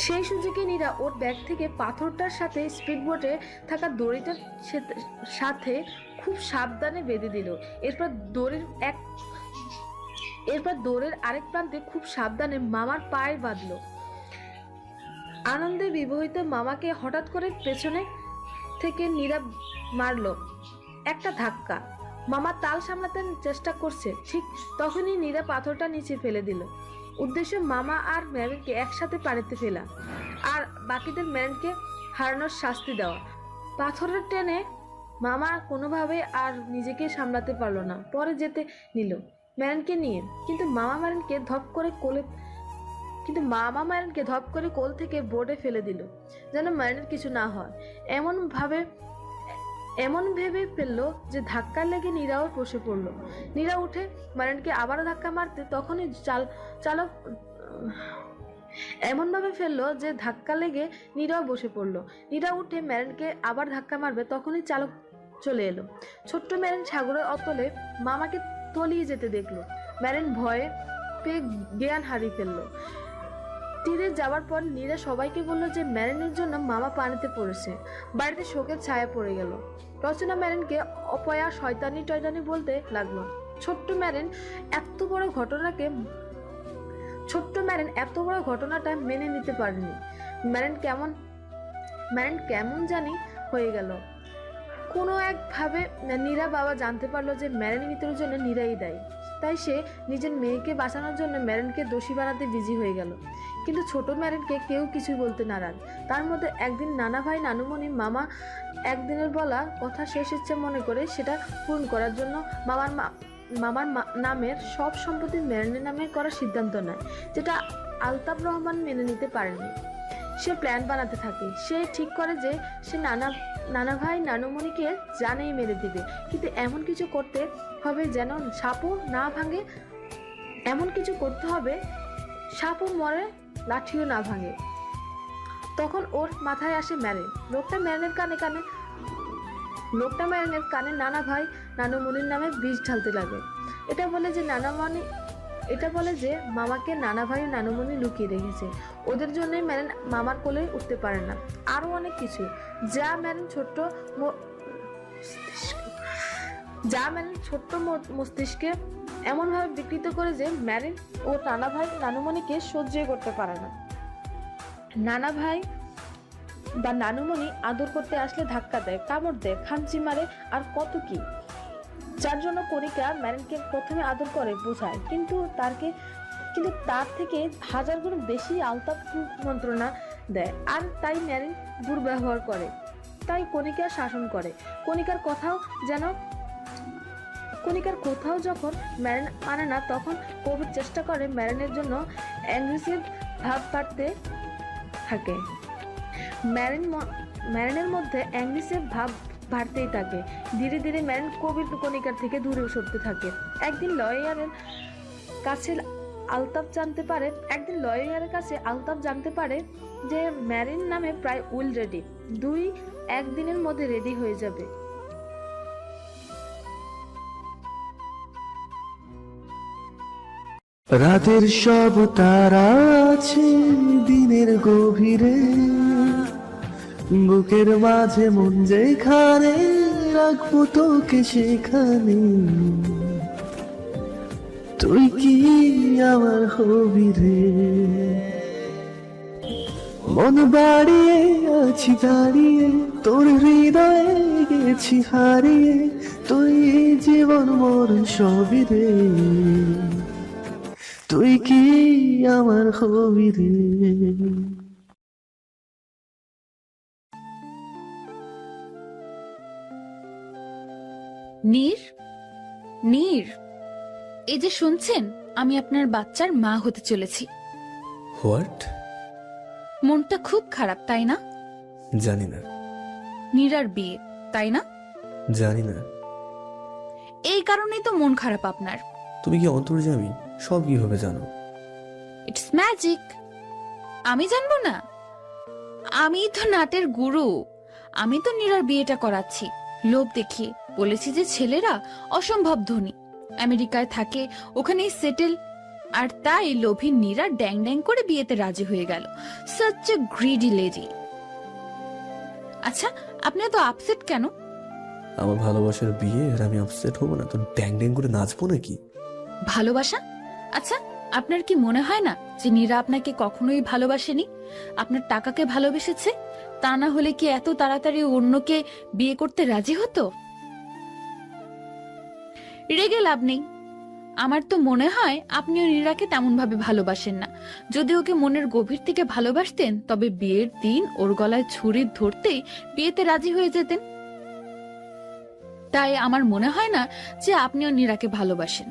সেই সুযোগে নীরা ওর ব্যাগ থেকে পাথরটার সাথে স্পিড বোটে থাকা দড়িটার সাথে খুব সাবধানে বেঁধে দিল। এরপর দড়ির আরেক প্রান্তে খুব সাবধানে মামার পায়ে বাঁধলো। আনন্দে বিবহিত মামাকে হঠাৎ করে পেছনে থেকে নীরা মারলো একটা ধাক্কা। মামা তাল সামলাতে চেষ্টা করছে, ঠিক তখনই নীরা পাথরটা নিচে ফেলে দিল। উদ্দেশ্য মামা আর ম্যারেনকে একসাথে পানিতে ফেলা, আর বাকিদের ম্যারেনকে হারানোর শাস্তি দেওয়া। পাথরের টেনে মামা কোনোভাবে আর নিজেকে সামলাতে পারলো না, পরে যেতে নিল ম্যারেনকে নিয়ে। কিন্তু মামা ম্যারেনকে ধপ করে কোল থেকে বোর্ডে ফেলে দিল, যেন ম্যারেনের কিছু না হয়। এমন ভেবে ফেললো যে ধাক্কা লেগে নীরাও বসে পড়লো। নীরা উঠে ম্যারেনকে আবারও ধাক্কা মারতে, তখনই চালক এমনভাবে ফেললো যে ধাক্কা লেগে নীরাও বসে পড়লো। নীরা উঠে ম্যারেনকে আবার ধাক্কা মারবে, তখনই চালক চলে এলো। ছোট্ট ম্যারেন সাগরের অতলে মামাকে তলিয়ে যেতে দেখলো। ম্যারেন ভয়ে পেয়ে জ্ঞান হারিয়ে ফেললো। তীরে যাওয়ার পর নীরা সবাইকে বলল যে ম্যারেনের জন্য মামা পানিতে পড়েছে। বাড়িতে শোকের ছায়া পড়ে গেল। রচনা ম্যারেনকে অপয়া শয়তানি টয়তানি বলতে লাগলো। ছোট্ট ম্যারেন এত বড় ঘটনাটা মেনে নিতে পারেনি। ম্যারেন কেমন জানি হয়ে গেল। কোনো একভাবে নীরা বাবা জানতে পারলো যে ম্যারেন মৃত্যুর জন্য নীরাই দায়ী। তাই সে নিজের মেয়েকে বাঁচানোর জন্য ম্যারেনকে দোষী বানাতে বিজি হয়ে গেল। কিন্তু ছোট ম্যারেনকে কেউ কিছুই বলতে নারাজ। তার মধ্যে একদিন নানা ভাই নানুমণি মামা একদিনের বলা কথা শেষ ইচ্ছে মনে করে সেটা পূরণ করার জন্য মামার নামের সব সম্পত্তি ম্যারেনের নামে করার সিদ্ধান্ত নেয়, যেটা আলতাফ রহমান মেনে নিতে পারেনি। সে প্ল্যান বানাতে থাকে। সে ঠিক করে যে সে নানা ভাই নানুমণিকে জানেই মেরে দিবে, কিন্তু এমন কিছু করতে হবে যেন সাপও না ভাঙে, এমন কিছু করতে হবে সাপও মরে লাঠিও না ভাঙে। তখন ওর মাথায় আসে ম্যারেন। লোকটা ম্যারেনের কানে নানা ভাই নানুমণির নামে বিষ ঢালতে লাগে। এটা বলে যে মামাকে নানা ভাই নানুমণি লুকিয়ে রেখেছে, ওদের জন্যই ম্যারেন মামার কোলে উঠতে পারে না। আরো অনেক কিছু যা ম্যারেন ছোট্ট মস্তিষ্কে এমনভাবে বিকৃত করে যে ম্যারেন ও নানা ভাই নানুমণিকে সহ্যই করতে পারে না। নানা ভাই বা নানুমণি আদর করতে আসলে ধাক্কা দেয়, কামড় দেয়, খামচি মারে, আর কত কি। যার জন্য কণিকা ম্যারিনকে প্রথমে আদর করে বোঝায়, কিন্তু তার থেকে হাজার গুণ বেশি আলতাফ মন্ত্রণা দেয়, আর তাই ম্যারিন দুর্ব্যবহার করে। তাই কণিকা শাসন করে। কণিকার কোথাও যখন ম্যারিন মানে না, তখন কবির চেষ্টা করে ম্যারিনের জন্য অ্যাগ্রেসিভ ভাব বাড়তে থাকে। ম্যারিনের মধ্যে অ্যাগ্রেসিভ ভাব বাড়তেই থাকে। ধীরে ধীরে ম্যারিন কবির কণিকার থেকে দূরে সরতে থাকে। একদিন লয়ারের কাছে আলতাফ জানতে পারে যে ম্যারিন নামে প্রায় উইল রেডি, 2-1 দিনের মধ্যে রেডি হয়ে যাবে। রাতের সব তারা আছে দিনের গভীরে, বুকের মাঝে মন যেখানে রাখবো তোকে সেখানে, তুই কি আমার হবি রে, মন বাড়িয়ে আছি দাঁড়িয়ে তোর হৃদয়ে গেছি হারিয়ে, তুই জীবন মোর সবই রে, তুই কি আমার হবি রে। নীর, নীর, এই যে শুনছেন, আমি আপনার বাচ্চার মা হতে চলেছি। হোয়াট? মনটা খুব খারাপ, তাই না? জানি না। নীরার বিয়ে, তাই না? জানি না। এই কারণেই তো মন খারাপ আপনার। তুমি কি অন্তর্যামী? সব কিভাবে জানো? It's magic. আমি জানবো না? আমি তো নাটের গুরু। আমি তো নীরার বিয়েটা করাচ্ছি লোভ দেখিয়ে। বলেছি যে ছেলেরা অসম্ভব ধনী, আমেরিকায় থাকে, ওখানেই সেটেল, আর তাই লোভী নীরা ড্যাং ড্যাং করে বিয়েতে রাজি হয়ে গেল। Such a greedy lady. আচ্ছা, আপনি এত আপসেট কেন? আমার ভালোবাসার বিয়ে আর আমি আপসেট হবো না তো ড্যাং ড্যাং করে নাচবো নাকি? ভালোবাসা? আচ্ছা, আপনার কি মনে হয় না যে নীরা আপনাকে কখনোই ভালোবাসেনি, আপনার টাকাকে ভালোবেসেছে? তা না হলে কি এত তাড়াতাড়ি অন্যকে বিয়ে করতে রাজি হতো? রেগে লাভ নেই। আমার তো মনে হয় আপনিও নীরাকে তেমন ভাবে ভালোবাসেন না। যদি ওকে মনের গভীর থেকে ভালোবাসতেন, তবে বিয়ের দিন ওর গলায় ছুরি ধরতেই বিয়েতে রাজি হয়ে যেতেন। তাই আমার মনে হয় না যে আপনিও নীরাকে ভালোবাসেন।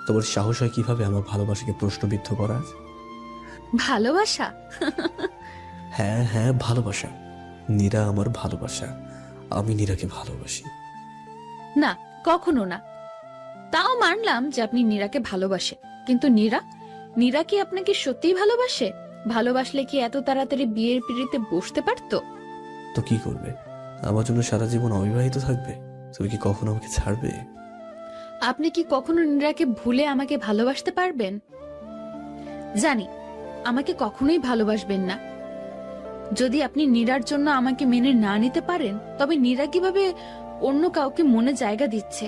তোমার সাহস হয় কিভাবে আমার ভালোবাসাকে প্রশ্নবিদ্ধ করার? ভালোবাসা? হ্যাঁ হ্যাঁ, ভালোবাসা। নীরা আমার ভালোবাসা, আমি নীরাকে ভালোবাসি। না, কখনো না। তাও মানলাম যে আপনি নীরাকে ভালোবাসেন, কিন্তু নীরা কি আপনাকে সত্যিই ভালোবাসে? ভালোবাসলে কি এত তাড়াতাড়ি বিয়ের পিঁড়িতে বসতে পারতো? তো কি করবে? আমার জন্য সারা জীবন অবিবাহিত থাকবে? তুমি কি কখনো আমাকে ছাড়বে? আপনি কি কখনো নীরাকে ভুলে আমাকে ভালোবাসতে পারবেন? জানি আমাকে কখনোই ভালোবাসবেন না। যদি আপনি নীরার জন্য আমাকে মেনে না নিতে পারেন, তবে নীরা কিভাবে অন্য কাউকে মনে জায়গা দিচ্ছে?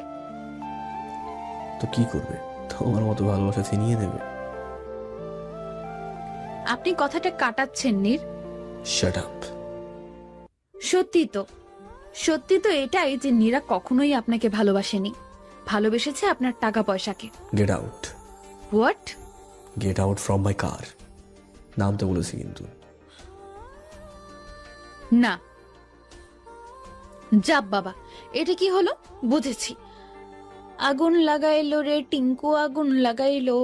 তো কি করবে? তোমার মতো ভালোবাসা ছিনিয়ে নেবে? আপনি কথাটা কাটাচ্ছেন নীর। Shut up. সত্যি তো এটাই যে নীরা কখনোই আপনাকে ভালোবাসেনি, ভালোবেসেছে আপনার টাকা পয়সাকে। Get out. What? Get out from my car. নামতে বলেছি কিন্তু। না। যাব বাবা, এটা কি হলো? বুঝেছি। আগুন লাগাইলো রে টিঙ্কু, আগুন লাগাইলো।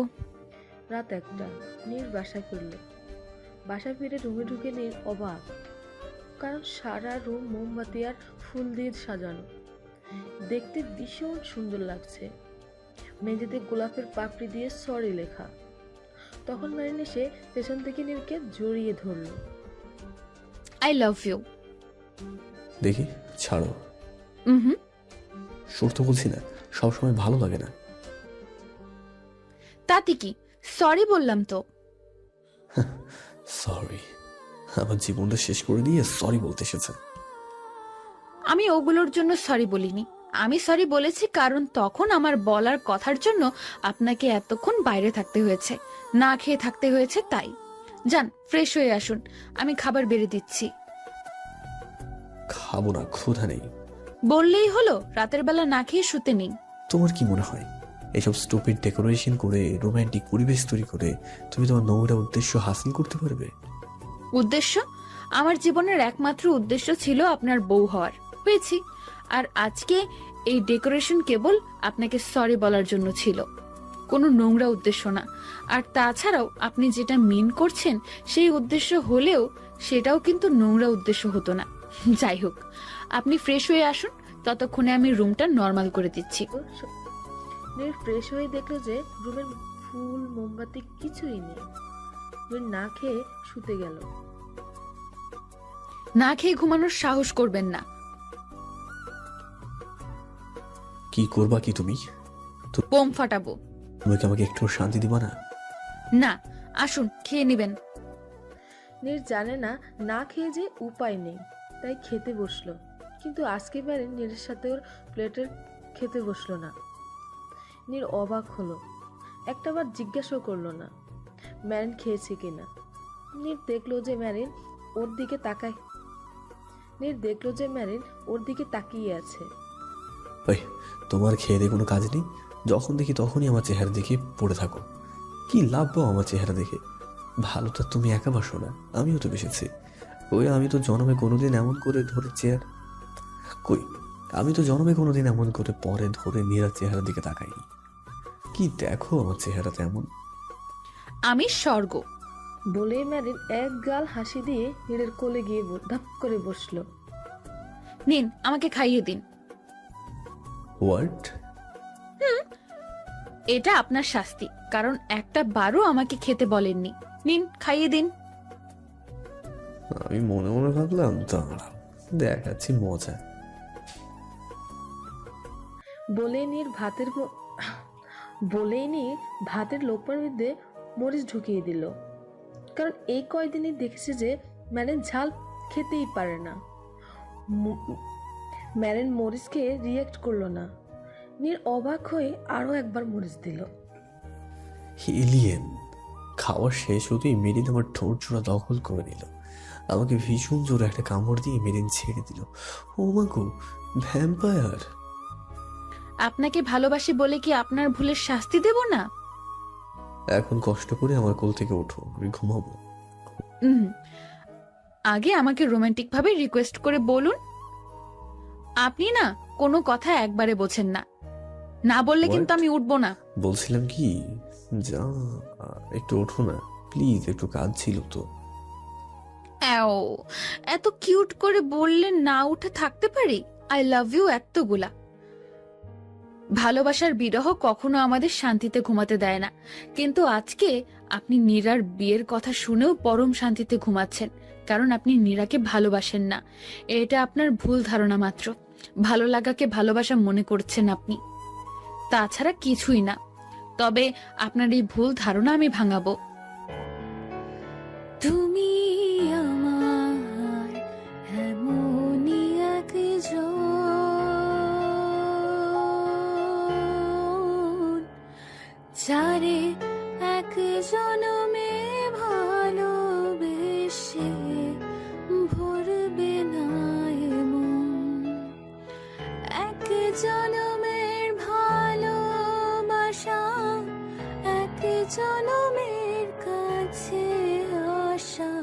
রাত 1টা, নীর বাসায় ফিরল। বাসায় ফিরে রুমে ঢুকে নীর অবাক, কারণ সারা রুম মোমবাতি আর ফুল দিয়ে সাজানো। দেখতে ভীষণ সুন্দর লাগছে। মেঝেতে গোলাপের পাপড়ি দিয়ে সরি লেখা। তখন ম্যারিন এসে পেছন থেকে নীরকে জড়িয়ে ধরল। I love you. দেখি, ছাড়ো। হুম। সত্য বলছি না, সবসময় ভালো লাগে না। তাতে কি? সরি বললাম তো। সরি? আমার জীবনটা শেষ করে দিয়ে সরি বলতে এসেছে? আমি ওগুলোর জন্য সরি বলিনি। আমি সরি বলেছি কারণ তখন আমার বলার কথার জন্য আপনাকে এতক্ষণ বাইরে থাকতে হয়েছে, না খেয়ে থাকতে হয়েছে। তাই যান, ফ্রেশ হয়ে আসুন, আমি খাবার বেড়ে দিচ্ছি। খাবো না, ক্ষুধা নেই। বললেই হলো রাতের বেলা না খেয়ে শুতে নেই। তোমার কি মনে হয় এসব স্টুপিড ডেকোরেশন করে রোমান্টিক পরিবেশ তৈরি করে তুমি তোমার নোংরা উদ্দেশ্য হাসিল করতে পারবে? উদ্দেশ্য? আমার জীবনের একমাত্র উদ্দেশ্য ছিল আপনার বউ হওয়ার, হয়েছি। আর আজকে এই ডেকোরেশন কেবল আপনাকে সরি বলার জন্য ছিল, কোনো নোংরা উদ্দেশ্য না। আর তাছাড়াও আপনি যেটা মিন করছেন সেই উদ্দেশ্য হলেও সেটাও কিন্তু নোংরা উদ্দেশ্য হতো না। যাই হোক, আপনি ফ্রেশ হয়ে আসুন, ততক্ষণে আমি রুমটা নর্মাল করে দিচ্ছি। নীর ফ্রেশ হয়ে দেখলো যে রুমের ফুল মোমবাতি কিছুই নেই। নীর না খেয়ে শুতে গেল। না খেয়ে ঘুমানোর সাহস করবেন না। কি করবা কি তুমি? বোম ফাটাবো। তুমি কি আমাকে একটু শান্তি দিবা না? না, আসুন খেয়ে নেবেন। নীর জানে না না খেয়ে যে উপায় নেই, তাই খেতে বসলো। কিন্তু আজকে বারে নীরের সাথে ওর প্লেটের খেতে বসলো না। নীর অবাক হলো, একটাবার জিজ্ঞাসাও করলো না ম্যারিন খেয়েছে কিনা। নীর দেখলো যে ম্যারিন ওর দিকে তাকিয়ে আছে। ওই, তোমার খেয়ে দিয়ে কোনো কাজ নেই? যখন দেখি তখনই আমার চেহারা দেখে পড়ে থাকো। কি লাভ পাও আমার চেহারা দেখে? ভালো তো তুমি একা বাসো না, আমিও তো বেসেছি। ওই আমি তো জন্মে কোনোদিন এমন করে ধরে চেয়ার কই আমি তো জন্মে কোনোদিন এমন করে পরে ধরে নীরার চেহারার দিকে তাকাইনি। কি দেখো আমার চেহারাতে এমন? আমি স্বর্গ। বলে ম্যারিন এক গাল হাসি দিয়ে নীরের কোলে গিয়ে ধাপ করে বসলো। নিন, আমাকে খাইয়ে দিন। হোয়াট? এটা আপনার শাস্তি, কারণ একটা বারও আমাকে খেতে বলেননি। নিন, খাইয়ে দিন। আমি মনে মনে ভাবলাম দাঁড়া দেখাচ্ছি মজা। বলেই নীর ভাতের লোকমার মধ্যে মরিচ ঢুকিয়ে দিল। কারণ এই কয়দিনই দেখেছে যে ম্যারিন ঝাল খেতেই পারে না। ম্যারিন মরিচকে রিয়েক্ট করলো না। নীর অবাক হয়ে আরো একবার মরিচ দিল। এলিয়েন। খাওয়া শেষ হতেই মেরিন আমার ঠোঁট জোড়া দখল করে নিল। আমাকে ভীষণ জোরে একটা কামড় দিয়ে মেরিন ছেড়ে দিল। ও মা গো, ভ্যাম্পায়ার! আপনাকে ভালোবাসি বলে কি আপনার ভুলের শাস্তি দেব না? এখন কষ্ট করে আমার কোল থেকে ওঠো, আমি ঘুমাবো। আগে আমাকে রোমান্টিক ভাবে রিকোয়েস্ট করে বলুন। আপনি না কোনো কথা একবারে বোঝেন না, না বললে কিন্তু আমি উঠবো না। বলছিলাম কি, যা একটু ওঠো না প্লিজ, একটু কাজ ছিল তো। এত কিউট করে বললেন না উঠে থাকতে পারি? আই লাভ ইউ এতগুলা। ভালোবাসার বিরহ কখনো আমাদের শান্তিতে ঘুমাতে দেয় না, কিন্তু আজকে আপনি নীরার বিয়ের কথা শুনেও পরম শান্তিতে ঘুমাচ্ছেন, কারণ আপনি নীরাকে ভালোবাসেন না। এটা আপনার ভুল ধারণা মাত্র। ভালো লাগাকে ভালোবাসা মনে করছেন আপনি, তাছাড়া কিছুই না। তবে আপনার এই ভুল ধারণা আমি ভাঙাবো। তুমি আমার এমনই একজন, যারে এক জনমে ভালোবেসে ভরবে না এমন। এক জনমের ভালোবাসা, এক জনমের কাছে আসা,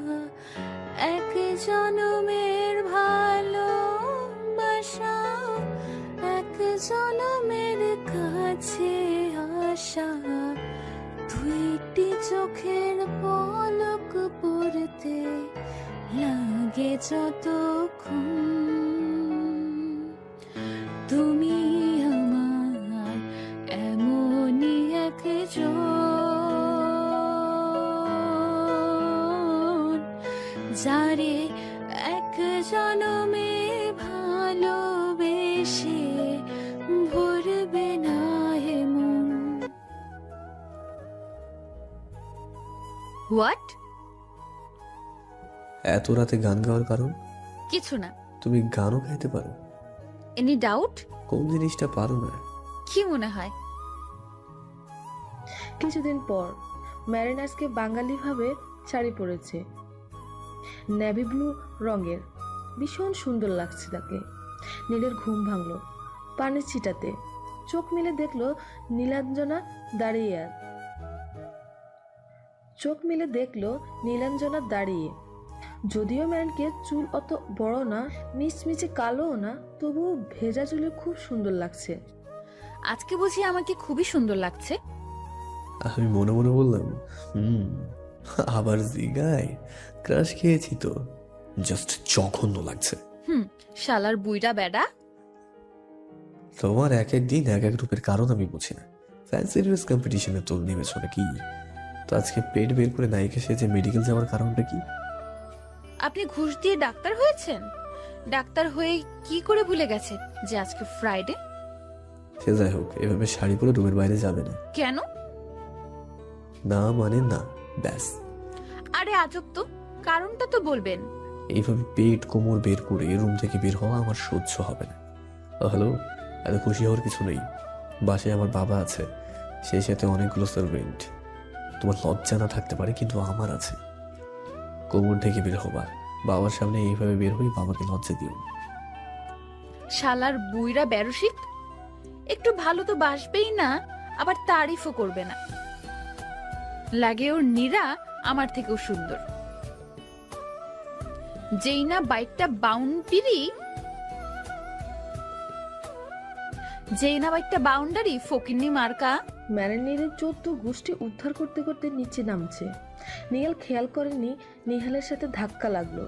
এক জনমের ভালোবাসা, এক জনমের কাছে আসা। দুইটি চোখের পলক পড়তে লাগে যতক্ষণ, তুমি আমার এমনই একজন, যারে এক জনমে ভালোবেসে ভরবে না এমন। হোয়াট? এত রাতে গান গাওয়ার কারণ? কিছু না। তুমি গানও গাইতে পারো? Any doubt? কোন জিনিসটা পারো না? কি মনে হয়? কিছুদিন পর ম্যারিন আজকে বাঙালি ভাবে শাড়ি পরেছে, নেভি ব্লু রঙের। ভীষণ সুন্দর লাগছে তাকে। নীলের ঘুম ভাঙলো পানির ছিটাতে। চোখ মেলে দেখলো নীলাঞ্জনা দাঁড়িয়ে দাঁড়িয়ে। যদিও ম্যারনকে চুল অত বড় না, মিচমিচে কালোও না, তবুও ভেজা চুলে খুব সুন্দর লাগছে। আজকে বুঝি আমাকে খুবই সুন্দর লাগছে। আমি মনে মনে বললাম, আবার জিগায়, ক্রাশ খেয়েছি তো, জাস্ট জঘন্য লাগছে। শালার বুইড়া বেডা। তোমার এক এক দিন এক এক রূপের কারণ আমি বুঝি না। ফ্যান্সি ড্রেস কম্পিটিশনে তোল নেমেছ নাকি? তো আজকে পেট বের করে নায়িকা সেজে মেডিকেল যাওয়ার কারণটা কি? আপনি ঘুষ দিয়ে ডাক্তার হয়েছেন? ডাক্তার হয়ে কি করে ভুলে গেছে যে আজকে ফ্রাইডে? সে যাই হোক, এভাবে শাড়ি পরে রুমের বাইরে যাবে না। কেন? না মানে না, ব্যাস। আরে আজব তো, কারণটা তো বলবেন। এইভাবে পেট কোমর বের করে রুম থেকে বের হওয়া আমার সহ্য হবে না। হ্যালো, এত খুশি হওয়ার কিছু নেই। বাসায় আমার বাবা আছে, সেই সাথে অনেকগুলো সার্ভেন্ট। তোমার লজ্জা না থাকতে পারে, কিন্তু আমার আছে। কোমর থেকে বের হবা, বাবার সামনে এইভাবে বের হই, বাবাকে লজ্জা দিও না। শালার বুইড়া বেরসিক, একটু ভালো তো বাসবেই না, আবার তারিফও করবে না। লাগে ওর নীরা আমার থেকেও সুন্দর। যেই না বাইকটা বাউন্ডারি ফকিন্নি মার্কা। ম্যারেন নীলের 14 গোষ্ঠী উদ্ধার করতে করতে নিচে নামছে। নিহাল খেয়াল করেনি নিহালের সাথে ধাক্কা লাগলো।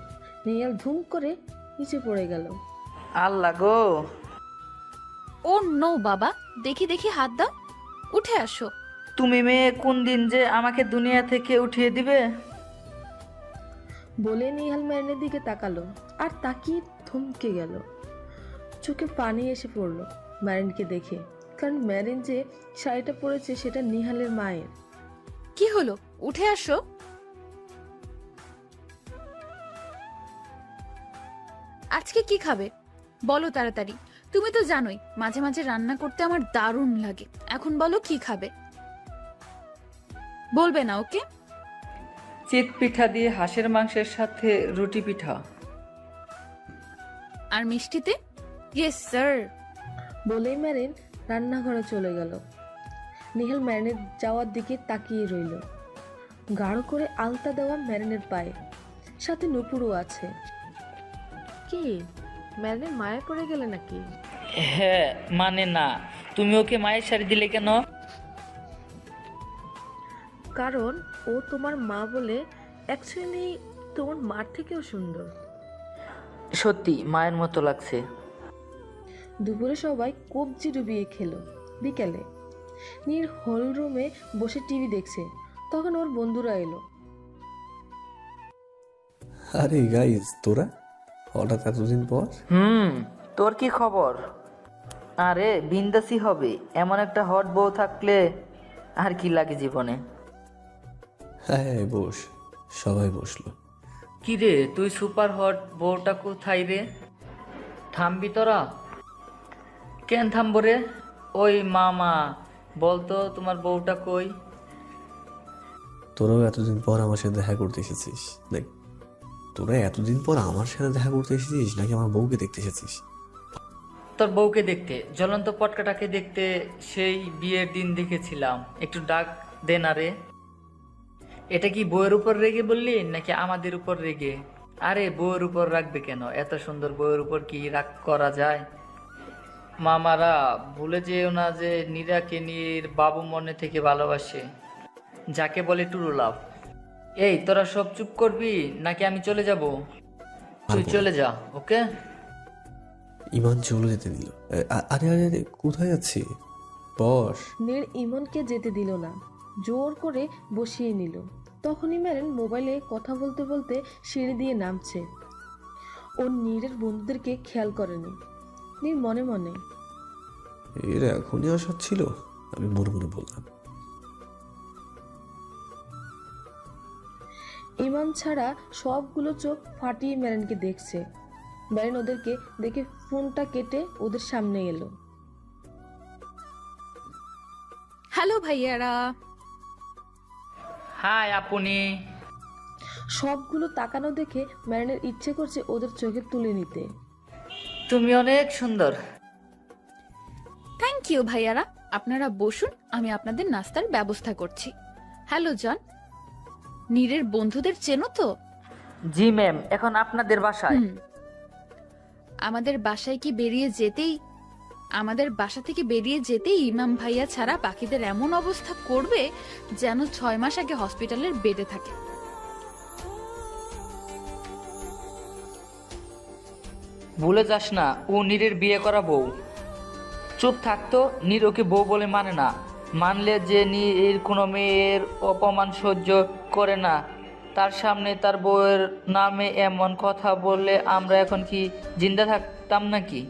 নিহাল ধুম করে নিচে পড়ে গেল। আল্লাহ গো, ও নো বাবা, দেখি দেখি হাত দাও, উঠে আসো। তুমি মেয়ে কোন দিন যে আমাকে দুনিয়া থেকে উঠিয়ে দিবে? বলে নিহাল ম্যারেনের দিকে তাকালো, আর তাকিয়ে থমকে গেল। চোখে পানি এসে পড়লো ম্যারেনকে দেখে, কারণ ম্যারেন যে শাড়িটা পরেছে সেটা নিহালের মায়ের। কি হলো, উঠে আসো। আজকে কি খাবে বলো তাড়াতাড়ি। তুমি তো জানোই মাঝে মাঝে রান্না করতে আমার দারুণ লাগে। এখন বলো কি খাবে। বলবে না ওকে? চিত পিঠা দিয়ে হাঁসের মাংসের সাথে রুটি পিঠা। আর মিষ্টিতে? Yes sir. বলেই ম্যারেন রান্নাঘরে চলে গেল। নিহাল ম্যারেনের যাওয়ার দিকে তাকিয়ে রইল। গাঢ় করে আলতা দেওয়া ম্যারেনের পায়ে, সাথে নুপুরও আছে। কি ম্যারেনের মায়ে পড়ে গেলে নাকি? হ্যাঁ, মানে না, তুমি ওকে মায়ের শাড়ি দিলে কেন? কারণ ও তোমার মা বলে। অ্যাকচুয়ালি তোমার মার থেকেও সুন্দর। সত্যি মায়ের মতো লাগছে। দুপুরে সবাই কবজি ডুবিয়ে খেলো। বিকেলে নীর হল রুমে বসে টিভি দেখছে, তখন ওর বন্ধুরা এলো। আরে গাইস, তোরা হঠাৎ এতদিন পর? তোর কি খবর? আরে বিন্দাসি হবে, এমন একটা হট বউ থাকলে আর কি লাগে জীবনে। হ্যাঁ, বস। সবাই বসলো। কি রে, তুই সুপার হট বউটা কোথায় রে? থামবি তোরা? কেন থামবো রে? ওই মামা, বলতো তোমার বউটা কই? তোরাও এতদিন পর আমার সাথে দেখা করতে এসেছিস? দেখ, তোরা এতদিন পর আমার সাথে দেখা করতে এসেছিস নাকি আমার বউকে দেখতে এসেছিস? তোর বউকে দেখতে, জ্বলন্ত পটকাটাকে দেখতে। সেই বিয়ের দিন দেখেছিলাম, একটু ডাক দে না রে। এটা কি বউয়ের উপর রেগে বললি নাকি আমাদের উপর রেগে? আরে বউয়ের উপর রাখবে কেন? এত সুন্দর বউয়ের উপর কি রাগ করা যায়? মামারা, ভুলে যেও না যে নীরাকে নীর বাবু মনে থেকে ভালোবাসে, যাকে বলে টুরু লাভ। এই, তোরা সব চুপ করবি নাকি আমি চলে যাব? তুই চলে যা, ওকে? ইমান চলে যেতে দিল। আরে আরে আরে, কোথায় যাচ্ছি? বস। নীর ইমনকে যেতে দিল না, জোর করে বসিয়ে নিল। তখনই ম্যারেন মোবাইলে কথা বলতে বলতে সিঁড়ি দিয়ে নামছে। ও নীরের বন্ধুদেরকে খেয়াল করেনি। নীর মনে মনে, এর এখনই আসার ছিল, আমি মনে মনে বললাম। ইমান ছাড়া সবগুলো চোখ ফাটিয়ে ম্যারেনকে দেখছে। ম্যারেন ওদেরকে দেখে ফোনটা কেটে ওদের সামনে এলো। হ্যালো ভাইয়ারা। হাই আপনি। সবগুলো তাকানো দেখে ম্যারেনের ইচ্ছে করছে ওদের চোখে তুলে নিতে। তুমি অনেক সুন্দর। থ্যাংক ইউ ভাইয়ারা, আপনারা বসুন, আমি আপনাদের নাস্তার ব্যবস্থা করছি। হ্যালো জন, নীরের বন্ধুদের চেনো তো? জি ম্যাম, এখন আপনাদের বাসায়। হুম। আমাদের বাসা থেকে বেরিয়ে যেতেই ইমাম ভাইয়া ছাড়া বাকিদের এমন অবস্থা করবে যেন 6 মাস আগে হসপিটালের বেডে থাকে। ভুলে যাস না, ও নীরের বিয়ে করা বউ। চুপ থাকতো, নীর ওকে বউ বলে মানে না। মানলে যে নীর কোনো মেয়ের অপমান সহ্য করে না, তার সামনে তার বউয়ের নামে এমন কথা বললে আমরা এখন কি জিন্দা থাকতাম নাকি?